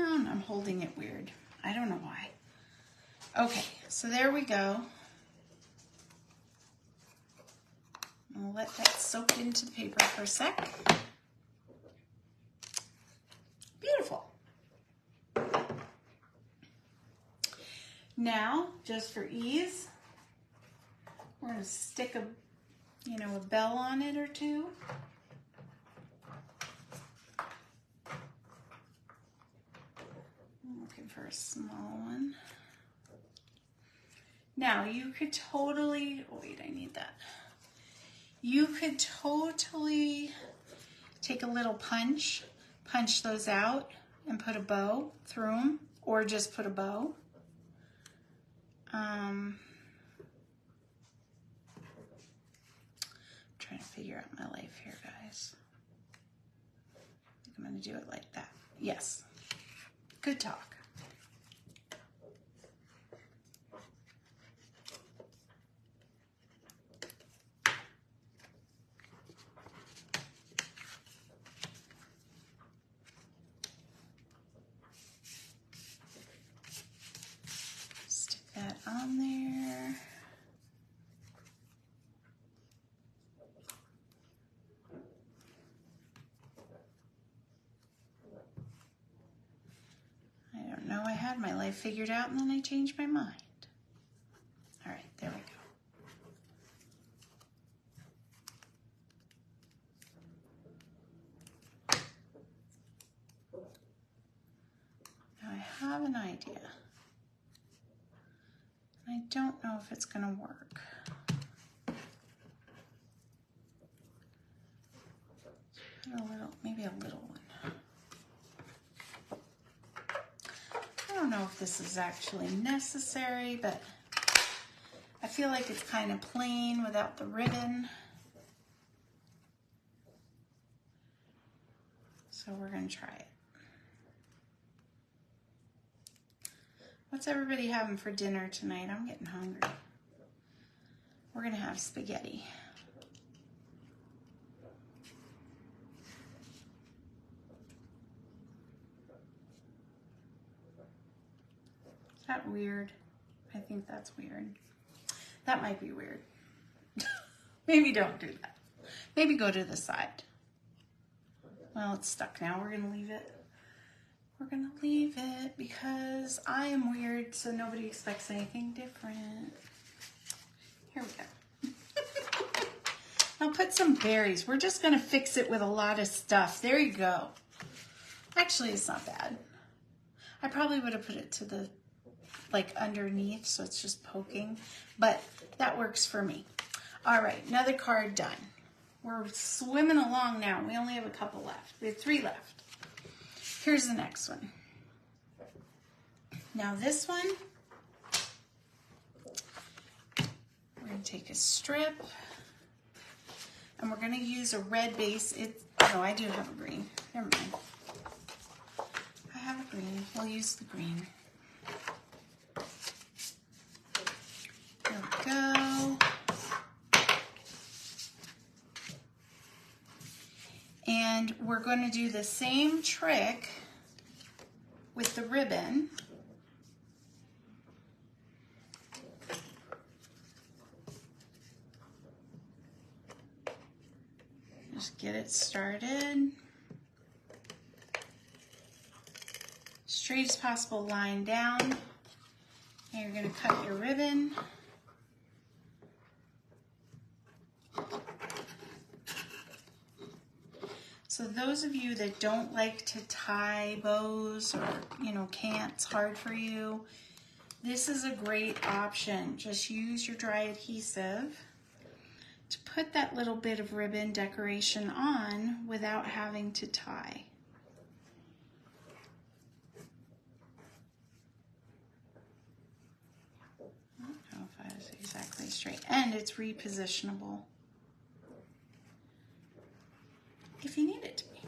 I'm holding it weird. I don't know why. Okay, so there we go. I'll let that soak into the paper for a sec. Beautiful. Now, just for ease, we're going to stick a bell on it or two. I'm looking for a small one. Now, you could totally, oh wait, I need that. You could totally take a little punch those out and put a bow through them, or just put a bow. I'm trying to figure out my life here, guys. I think I'm going to do it like that. Yes. Good talk. Stick that on there. I had my life figured out and then I changed my mind. All right, there we go. Now I have an idea. I don't know if it's going to work. Maybe a little one. I don't know if this is actually necessary, but I feel like it's kind of plain without the ribbon. So we're going to try it. What's everybody having for dinner tonight? I'm getting hungry. We're gonna have spaghetti. Is that weird? I think that's weird. That might be weird. Maybe don't do that. Maybe go to the side. Well, it's stuck now. We're gonna leave it. We're gonna leave it because I am weird, so nobody expects anything different. Here we go. I'll put some berries. We're just gonna fix it with a lot of stuff. There you go. Actually, it's not bad. I probably would have put it to the, like, underneath, so it's just poking, but that works for me. All right, another card done. We're swimming along now. We only have a couple left. We have 3 left. Here's the next one. Now this one, we're going to take a strip, and we're going to use a red base. Oh, I do have a green. Never mind. I have a green. We'll use the green. There we go. And we're going to do the same trick with the ribbon. Just get it started. Straight as possible, line down. And you're going to cut your ribbon. So those of you that don't like to tie bows or, can't, it's hard for you, this is a great option. Just use your dry adhesive to put that little bit of ribbon decoration on without having to tie. I don't know if that is exactly straight. And it's repositionable if you need it to be.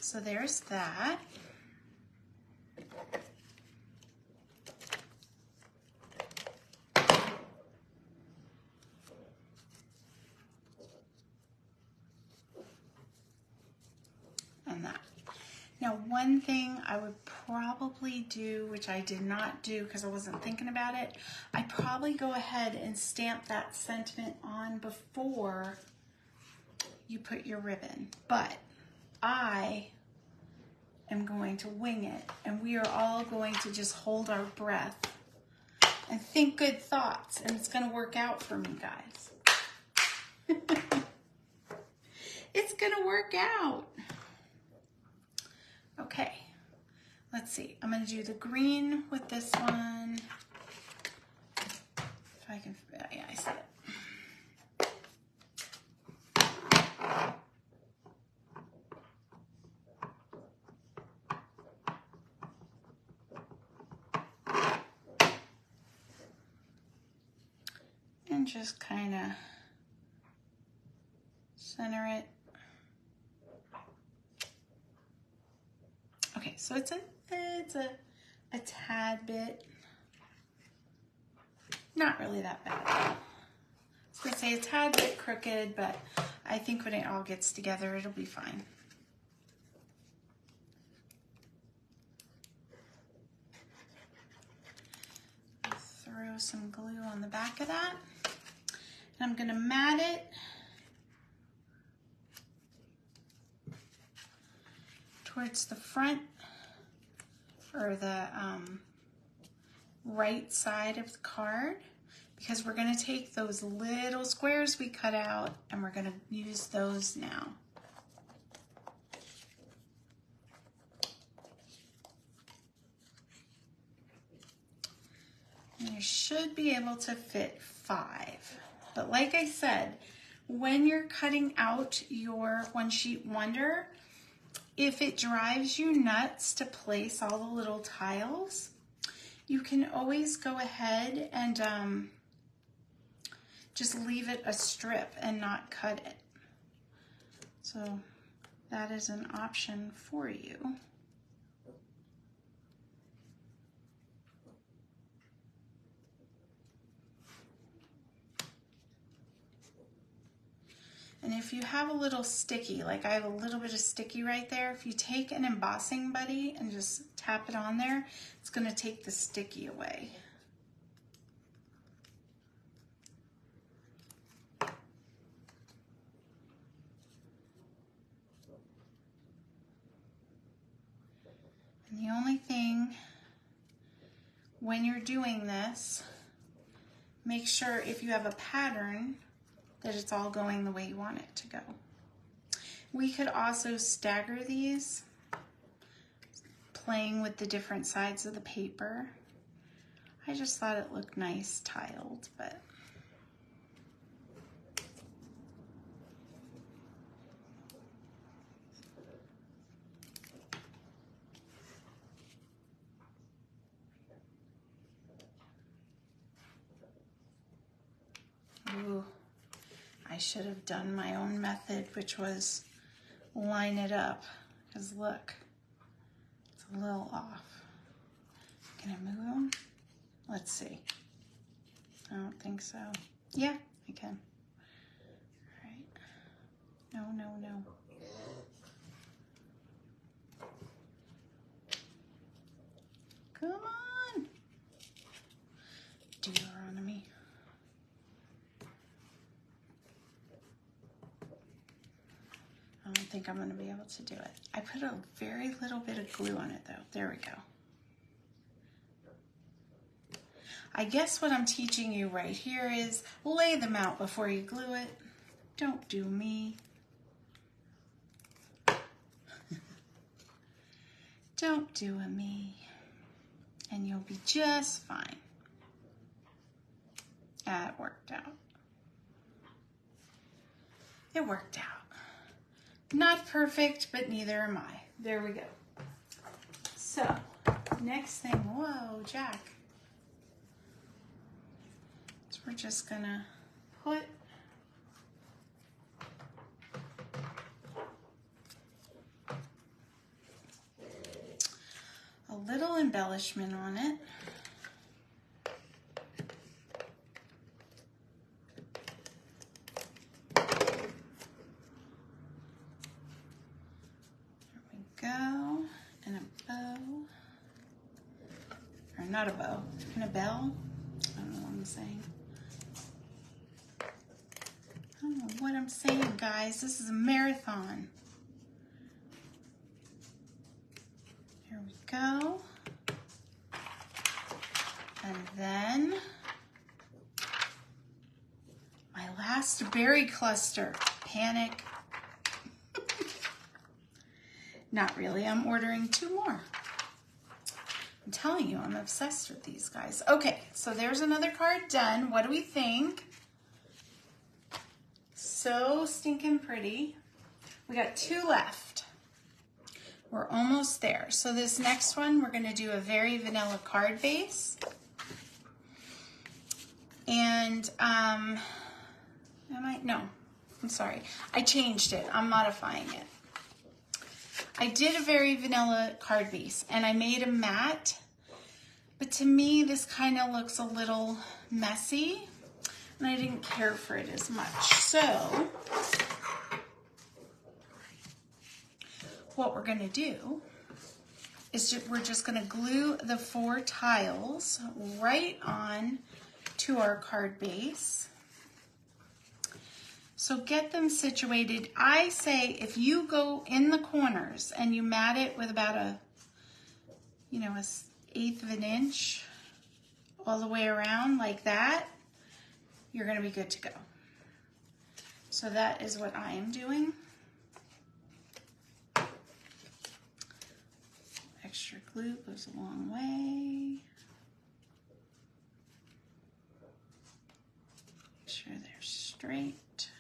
So there's that. And that. Now, one thing I would probably do, which I did not do because I wasn't thinking about it, I'd probably go ahead and stamp that sentiment on before you put your ribbon, but I am going to wing it, and we are all going to just hold our breath and think good thoughts, and it's going to work out for me, guys. It's going to work out. Okay, let's see. I'm going to do the green with this one. If I can, yeah, I see it. And just kind of center it. Okay, so it's a tad bit, not really that bad. I was gonna say a tad bit crooked, but I think when it all gets together, it'll be fine. Throw some glue on the back of that. And I'm gonna mat it towards the front or the right side of the card, because we're gonna take those little squares we cut out and we're gonna use those now. And you should be able to fit 5. But like I said, when you're cutting out your one sheet wonder, if it drives you nuts to place all the little tiles, you can always go ahead and just leave it a strip and not cut it. So that is an option for you. And if you have a little sticky, like I have a little bit of sticky right there, if you take an embossing buddy and just tap it on there, it's going to take the sticky away. And the only thing when you're doing this, make sure if you have a pattern that it's all going the way you want it to go. We could also stagger these, playing with the different sides of the paper. I just thought it looked nice tiled, but ooh, I should have done my own method, which was line it up, because look, it's a little off. Can I move them? Let's see. I don't think so. Yeah, I can. All right. No, no, no. Come on. Deuteronomy. I don't think I'm going to be able to do it. I put a very little bit of glue on it though. There we go. I guess what I'm teaching you right here is lay them out before you glue it. Don't do me. Don't do a me. And you'll be just fine. That worked out. It worked out. Not perfect, but neither am I. There we go. So, next thing, whoa, Jack. So we're just gonna put a little embellishment on it. Go, and a bow, or not a bow, and a bell. I don't know what I'm saying. I don't know what I'm saying, guys. This is a marathon. Here we go. And then my last berry cluster. Panic. Not really, I'm ordering 2 more. I'm telling you, I'm obsessed with these guys. Okay, so there's another card done. What do we think? So stinking pretty. We got 2 left. We're almost there. So this next one, we're gonna do a very vanilla card base. And, I'm sorry. I changed it, I'm modifying it. I did a very vanilla card base and I made a matte, but to me this kind of looks a little messy and I didn't care for it as much. So what we're gonna do is we're just gonna glue the 4 tiles right on to our card base. So get them situated. I say if you go in the corners and you mat it with about a 1/8 of an inch all the way around like that, you're gonna be good to go. So that is what I am doing. Extra glue goes a long way. Make sure they're straight.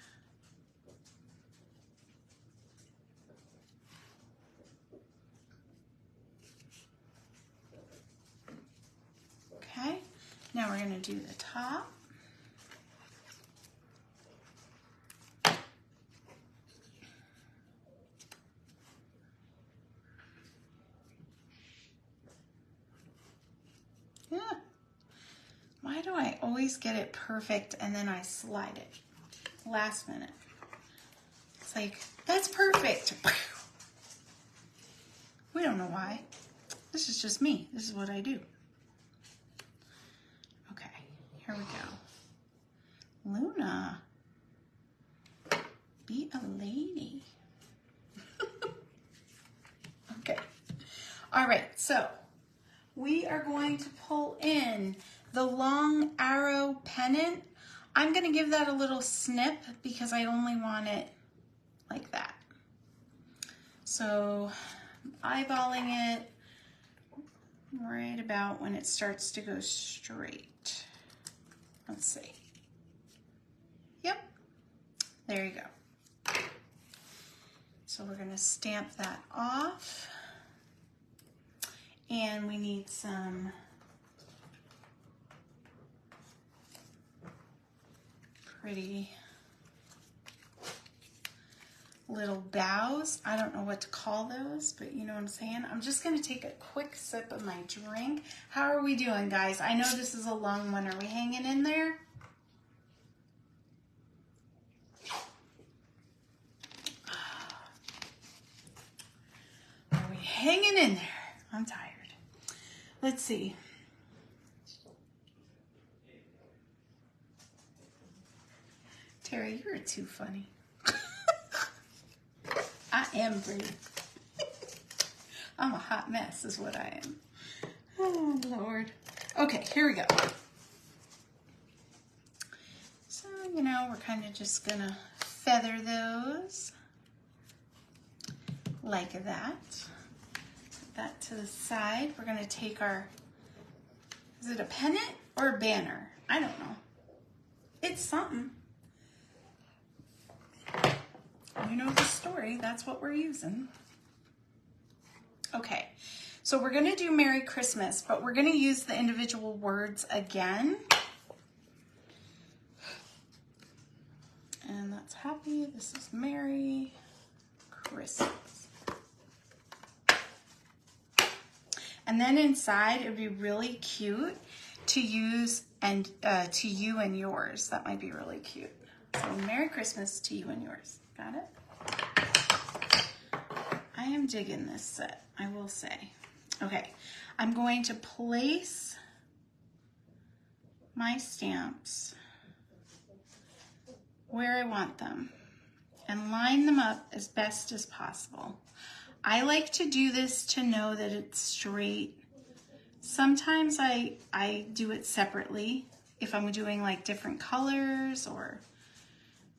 Okay, now we're going to do the top. Yeah. Why do I always get it perfect and then I slide it last minute? It's like, that's perfect. We don't know why. This is just me. This is what I do. Okay, here we go. Luna, be a lady. Okay. All right, so we are going to pull in the long arrow pennant. I'm going to give that a little snip because I only want it like that. So eyeballing it right about when it starts to go straight. Let's see. Yep, there you go. So we're going to stamp that off. And we need some pretty little bows. I don't know what to call those, but you know what I'm saying. I'm just going to take a quick sip of my drink. How are we doing, guys? I know this is a long one. Are we hanging in there? Are we hanging in there? I'm tired. Let's see. Terry, you're too funny. I am pretty. I'm a hot mess is what I am. Oh, Lord. Okay, here we go. So, you know, we're kind of just going to feather those like that. Put that to the side. We're going to take our, is it a pennant or a banner? I don't know. It's something. You know the story, that's what we're using. Okay, so we're gonna do Merry Christmas, but we're gonna use the individual words again. And that's happy, this is Merry Christmas. And then inside, it would be really cute to use and to you and yours. That might be really cute. So Merry Christmas to you and yours. Got it? I am digging this set, I will say. Okay, I'm going to place my stamps where I want them and line them up as best as possible. I like to do this to know that it's straight. Sometimes I do it separately if I'm doing like different colors or,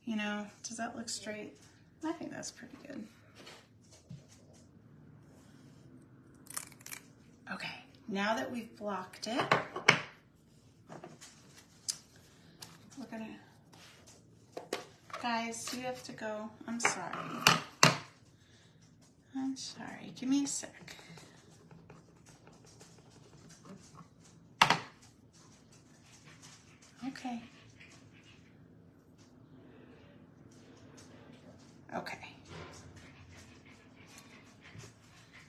you know, does that look straight? I think that's pretty good. Okay, now that we've blocked it, we're gonna, guys, you have to go. I'm sorry. I'm sorry, give me a sec. Okay. Okay.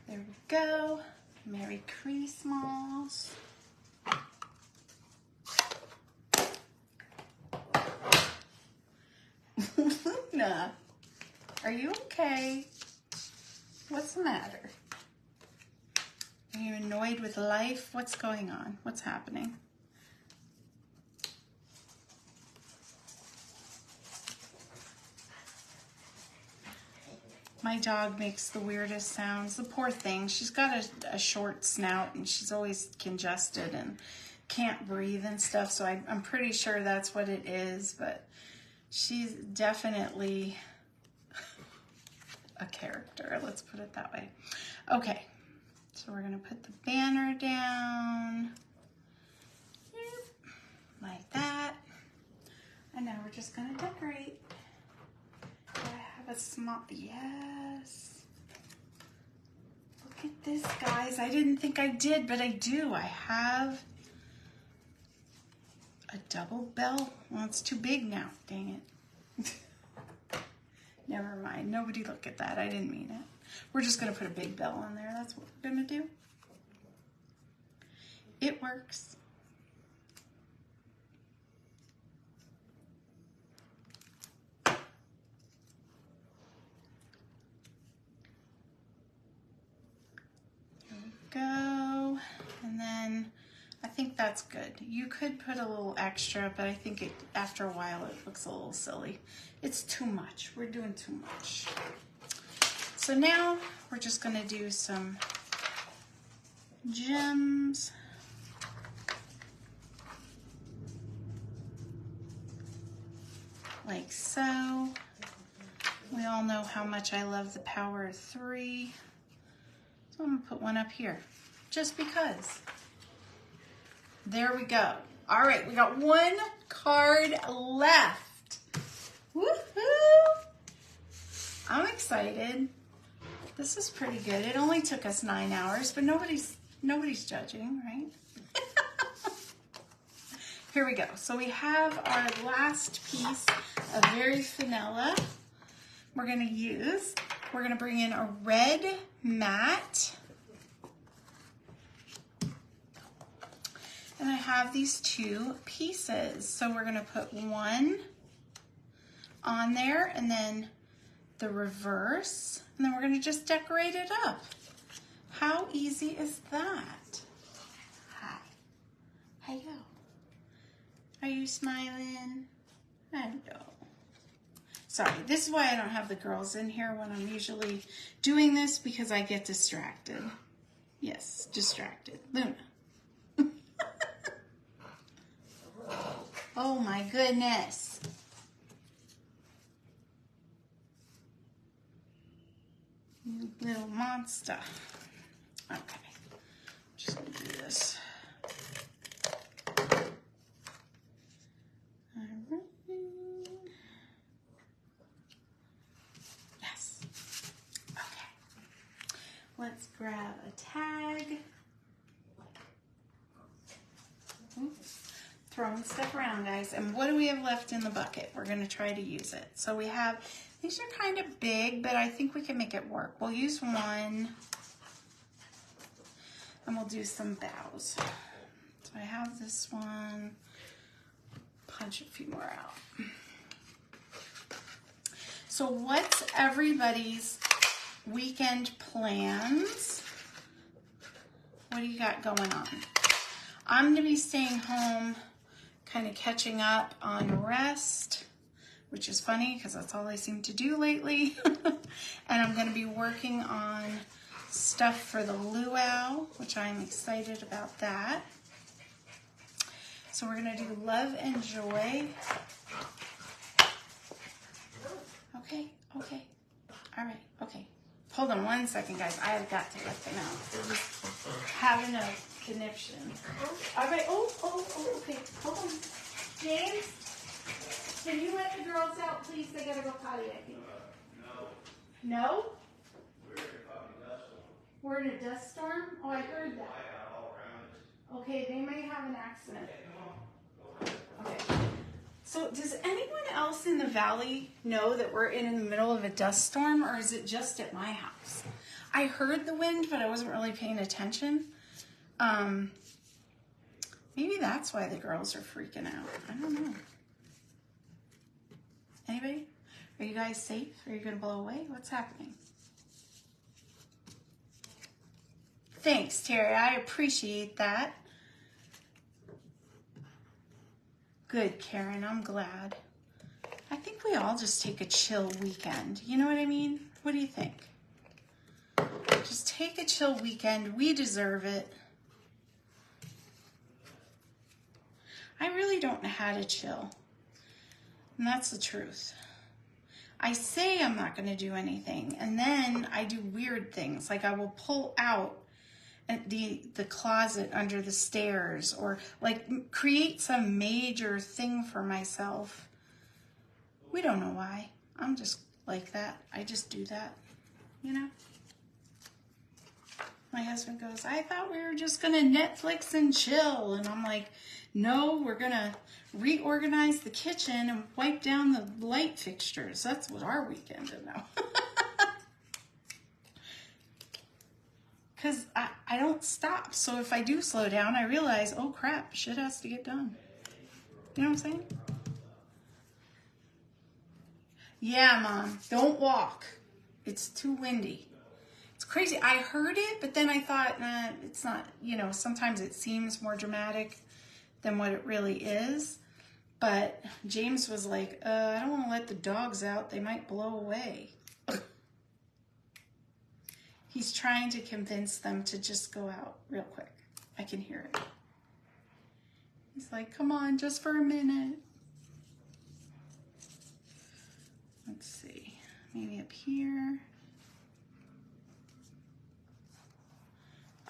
There we go. Merry Christmas. Luna, are you okay? What's the matter? Are you annoyed with life? What's going on? What's happening? My dog makes the weirdest sounds. The poor thing. She's got a short snout and she's always congested and can't breathe and stuff. So I'm pretty sure that's what it is. But she's definitely a character. Let's put it that way. Okay. So we're going to put the banner down. Like that. And now we're just going to decorate. A small, yes. Look at this, guys. I didn't think I did, but I do. I have a double bell. Well, it's too big now. Dang it. Never mind. Nobody look at that. I didn't mean it. We're just going to put a big bell on there. That's what we're going to do. It works. think that's good. You could put a little extra, but I think after a while it looks a little silly. It's too much. We're doing too much. So now we're just going to do some gems. Like so. We all know how much I love the power of 3. So I'm going to put one up here, just because. There we go. All right, we got one card left. Woohoo! I'm excited. This is pretty good. It only took us 9 hours, but nobody's judging, right? Here we go. So we have our last piece of very vanilla. We're going to bring in a red matte. And I have these 2 pieces. So we're going to put one on there and then the reverse. And then we're going to just decorate it up. How easy is that? Hi. Hello. Are you smiling? Hello. Sorry, this is why I don't have the girls in here when I'm usually doing this, because I get distracted. Yes, distracted. Luna. Oh my goodness. You little monster. Okay, just gonna do this. Yes. Okay. Let's grab a tag. Oops. Throwing stuff around, guys. And what do we have left in the bucket? We're going to try to use it. So we have, these are kind of big, but I think we can make it work. We'll use one, and we'll do some bows. So I have this one. Punch a few more out. So what's everybody's weekend plans? What do you got going on? I'm going to be staying home, kind of catching up on rest, which is funny because that's all I seem to do lately. And I'm going to be working on stuff for the luau, which I'm excited about that. So we're going to do love and joy. Okay, okay. All right, okay. Hold on 1 second, guys. I have got to let them out. They're just having a conniption. All right. Oh, okay. Hold on. James, can you let the girls out, please? They gotta go potty, I think. No. No? We're in a dust storm? Oh, I heard that. Okay, they may have an accident. Okay. So does anyone else in the valley know that we're in the middle of a dust storm, or is it just at my house? I heard the wind, but I wasn't really paying attention. Maybe that's why the girls are freaking out. I don't know. Anybody? Are you guys safe? Are you going to blow away? What's happening? Thanks, Terry. I appreciate that. Good, Karen. I'm glad. I think we all just take a chill weekend. You know what I mean? What do you think? Just take a chill weekend. We deserve it. I really don't know how to chill. And that's the truth. I say I'm not going to do anything, and then I do weird things. Like I will pull out the closet under the stairs, or like create some major thing for myself. We don't know why. I'm just like that. I just do that, you know? My husband goes, I thought we were just going to Netflix and chill. And I'm like, no, we're going to reorganize the kitchen and wipe down the light fixtures. That's what our weekend is now. Because I don't stop. So if I do slow down, I realize, oh crap, shit has to get done. You know what I'm saying? Yeah, Mom, don't walk. It's too windy. It's crazy. I heard it, but then I thought, nah, it's not, you know, sometimes it seems more dramatic. than what it really is. But James was like, I don't want to let the dogs out. They might blow away. He's trying to convince them to just go out real quick. I can hear it. He's like, come on, just for a minute. Let's see, maybe up here.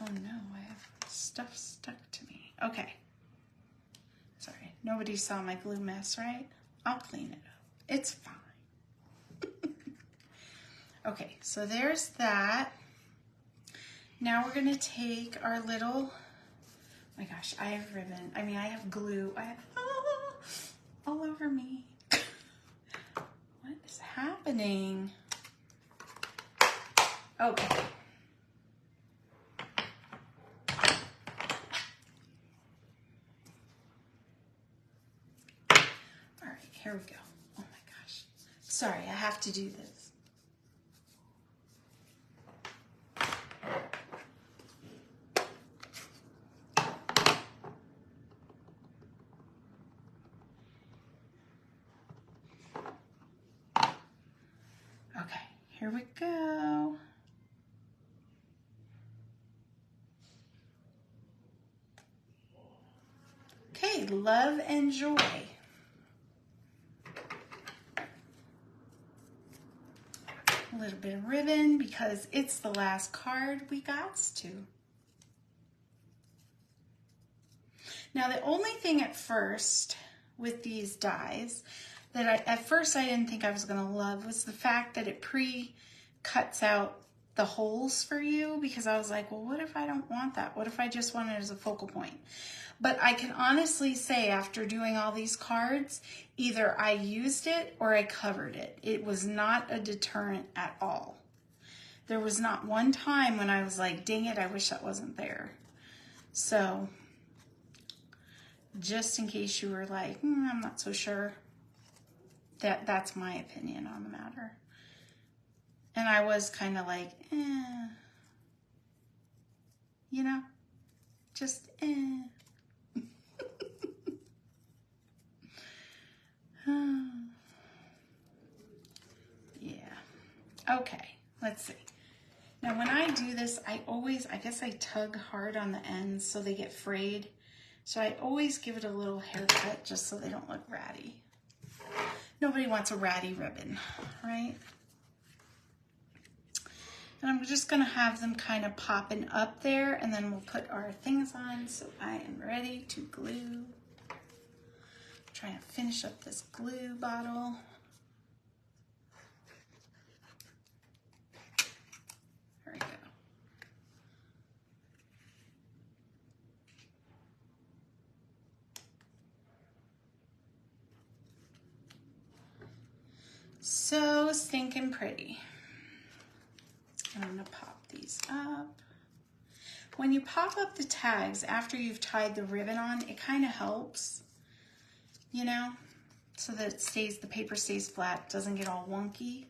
Oh no, I have stuff stuck to me. Okay. Sorry, nobody saw my glue mess, right? I'll clean it up. It's fine. Okay, so there's that. Now we're gonna take our little, oh my gosh, I have ribbon. I mean, I have glue. I have all over me. What is happening? Okay. All right, here we go. Oh my gosh. Sorry, I have to do this. Okay, here we go. Okay, love and joy. A little bit of ribbon because it's the last card we got to. Now the only thing at first with these dies that at first I didn't think I was going to love was the fact that it pre-cuts out the holes for you, because I was like, well, what if I don't want that? What if I just want it as a focal point? But I can honestly say after doing all these cards, either I used it or I covered it. It was not a deterrent at all. There was not one time when I was like, dang it, I wish that wasn't there. So just in case you were like, I'm not so sure. That's my opinion on the matter. And I was kind of like, you know, just yeah. Okay, let's see. Now when I do this, I guess I tug hard on the ends so they get frayed. So I always give it a little haircut just so they don't look ratty. Nobody wants a ratty ribbon, right? And I'm just gonna have them kind of popping up there, and then we'll put our things on. So I am ready to glue. Trying to finish up this glue bottle. There we go. So stinking pretty. I'm gonna pop these up. When you pop up the tags after you've tied the ribbon on, it kind of helps, you know, so that it stays, the paper stays flat, doesn't get all wonky.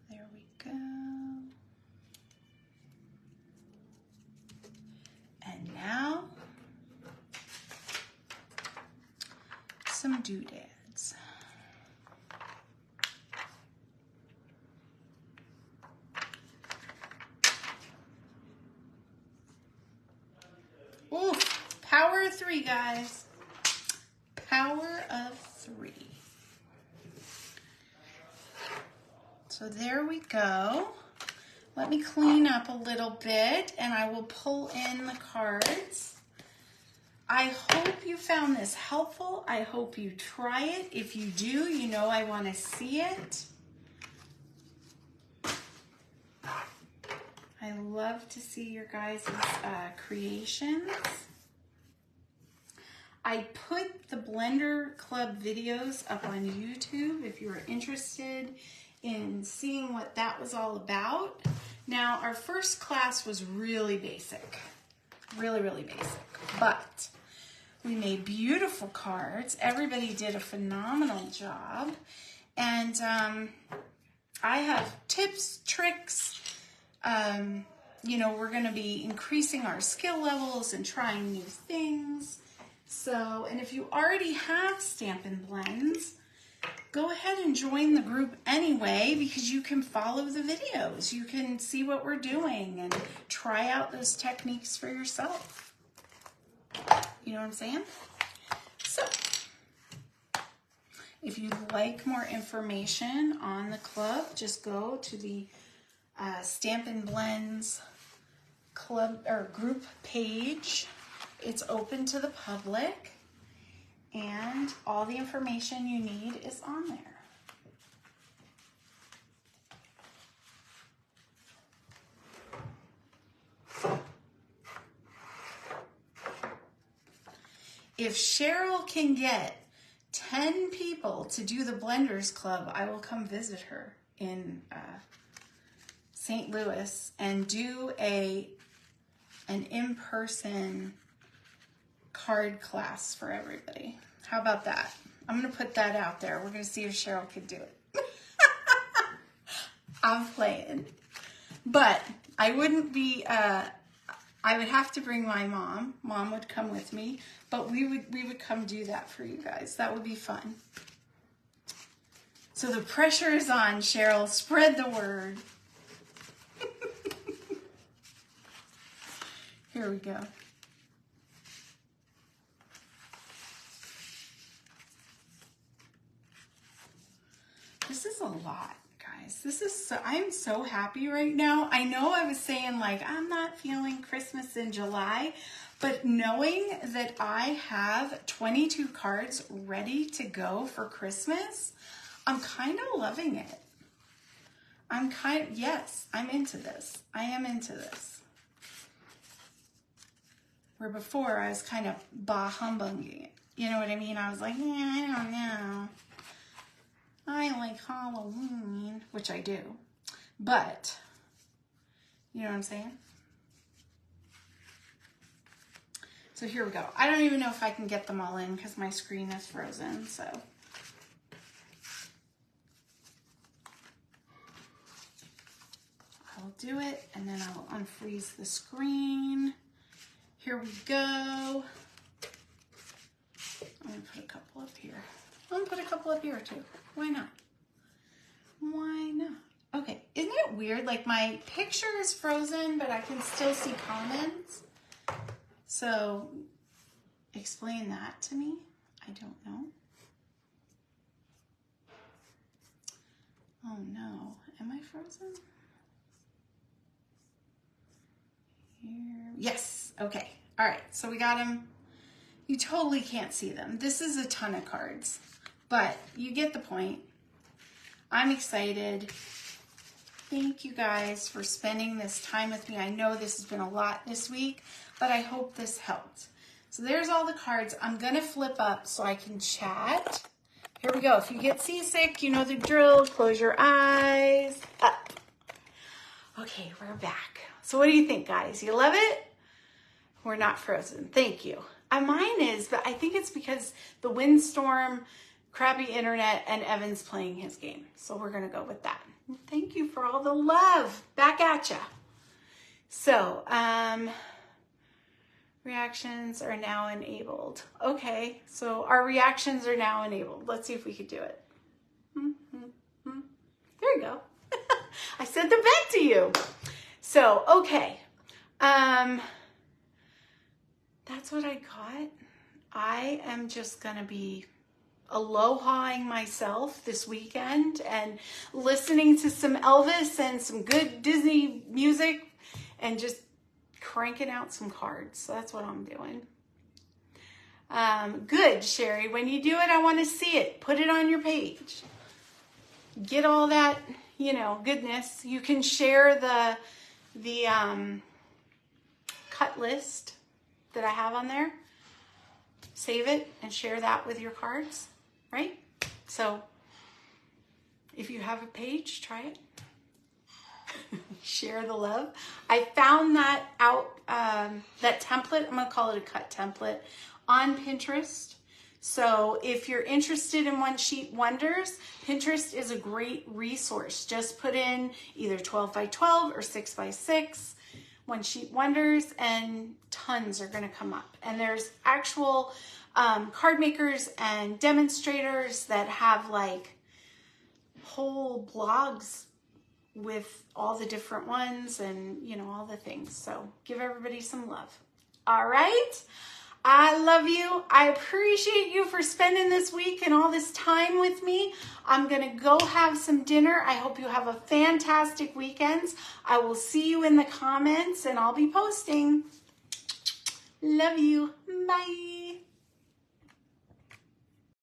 There we go. And now, some doodads. Ooh, power of 3, guys. Power of 3. So there we go. Let me clean up a little bit and I will pull in the cards. I hope you found this helpful. I hope you try it. If you do, you know I want to see it. I love to see your guys' creations. I put the Blender Club videos up on YouTube if you're interested in seeing what that was all about. Now, our first class was really basic, really basic, but we made beautiful cards. Everybody did a phenomenal job. And I have tips, tricks, you know, we're going to be increasing our skill levels and trying new things. So, and if you already have Stampin' Blends, go ahead and join the group anyway, because you can follow the videos. You can see what we're doing and try out those techniques for yourself. You know what I'm saying? So, if you'd like more information on the club, just go to the Stampin' Blends club or group page. It's open to the public, and all the information you need is on there. If Cheryl can get 10 people to do the Blenders Club, I will come visit her in St. Louis and do an in-person card class for everybody. How about that? I'm going to put that out there. We're going to see if Cheryl could do it. I'm playing. But I wouldn't be, I would have to bring my mom. Mom would come with me, but we would come do that for you guys. That would be fun. So the pressure is on, Cheryl. Spread the word. Here we go. This is a lot, guys. This is so, I'm so happy right now. I know I was saying like, I'm not feeling Christmas in July, but knowing that I have 22 cards ready to go for Christmas, I'm kind of loving it. Yes, I'm into this. I am into this. Where before I was kind of bah humbugging it. You know what I mean? I was like, yeah, I don't know. I like Halloween, which I do, but you know what I'm saying? So here we go. I don't even know if I can get them all in because my screen is frozen, so. I'll do it, and then I will unfreeze the screen. Here we go. I'm gonna put a couple up here. I'm gonna put a couple up here too. Why not? Why not? Okay, isn't it weird? Like my picture is frozen, but I can still see comments. So explain that to me. I don't know. Oh no, am I frozen? Here, yes, okay. All right, so we got them. You totally can't see them. This is a ton of cards, but you get the point. I'm excited. Thank you guys for spending this time with me. I know this has been a lot this week, but I hope this helped. So there's all the cards. I'm gonna flip up so I can chat. Here we go. If you get seasick, you know the drill. Close your eyes. Up. Okay, we're back. So what do you think, guys? You love it? We're not frozen. Thank you. Mine is, but I think it's because the windstorm, crappy internet, and Evan's playing his game. So we're going to go with that. Thank you for all the love. Back at ya. So, reactions are now enabled. Okay, so our reactions are now enabled. Let's see if we could do it. There you go. I sent them back to you. So, okay. That's what I got. I am just going to be alohaing myself this weekend and listening to some Elvis and some good Disney music and just cranking out some cards. So that's what I'm doing. Good, Sherry. When you do it, I want to see it. Put it on your page. Get all that, you know, goodness. You can share the cut list that I have on there. Save it and share that with your cards, right? So if you have a page, try it. Share the love. I found that out, that template, I'm gonna call it a cut template, on Pinterest. So if you're interested in One Sheet Wonders, Pinterest is a great resource. Just put in either 12 by 12 or 6 by 6, One Sheet Wonders, and tons are going to come up. And there's actual card makers and demonstrators that have like whole blogs with all the different ones and, you know, all the things. So give everybody some love. All right. I love you. I appreciate you for spending this week and all this time with me. I'm going to go have some dinner. I hope you have a fantastic weekend. I will see you in the comments and I'll be posting. Love you. Bye.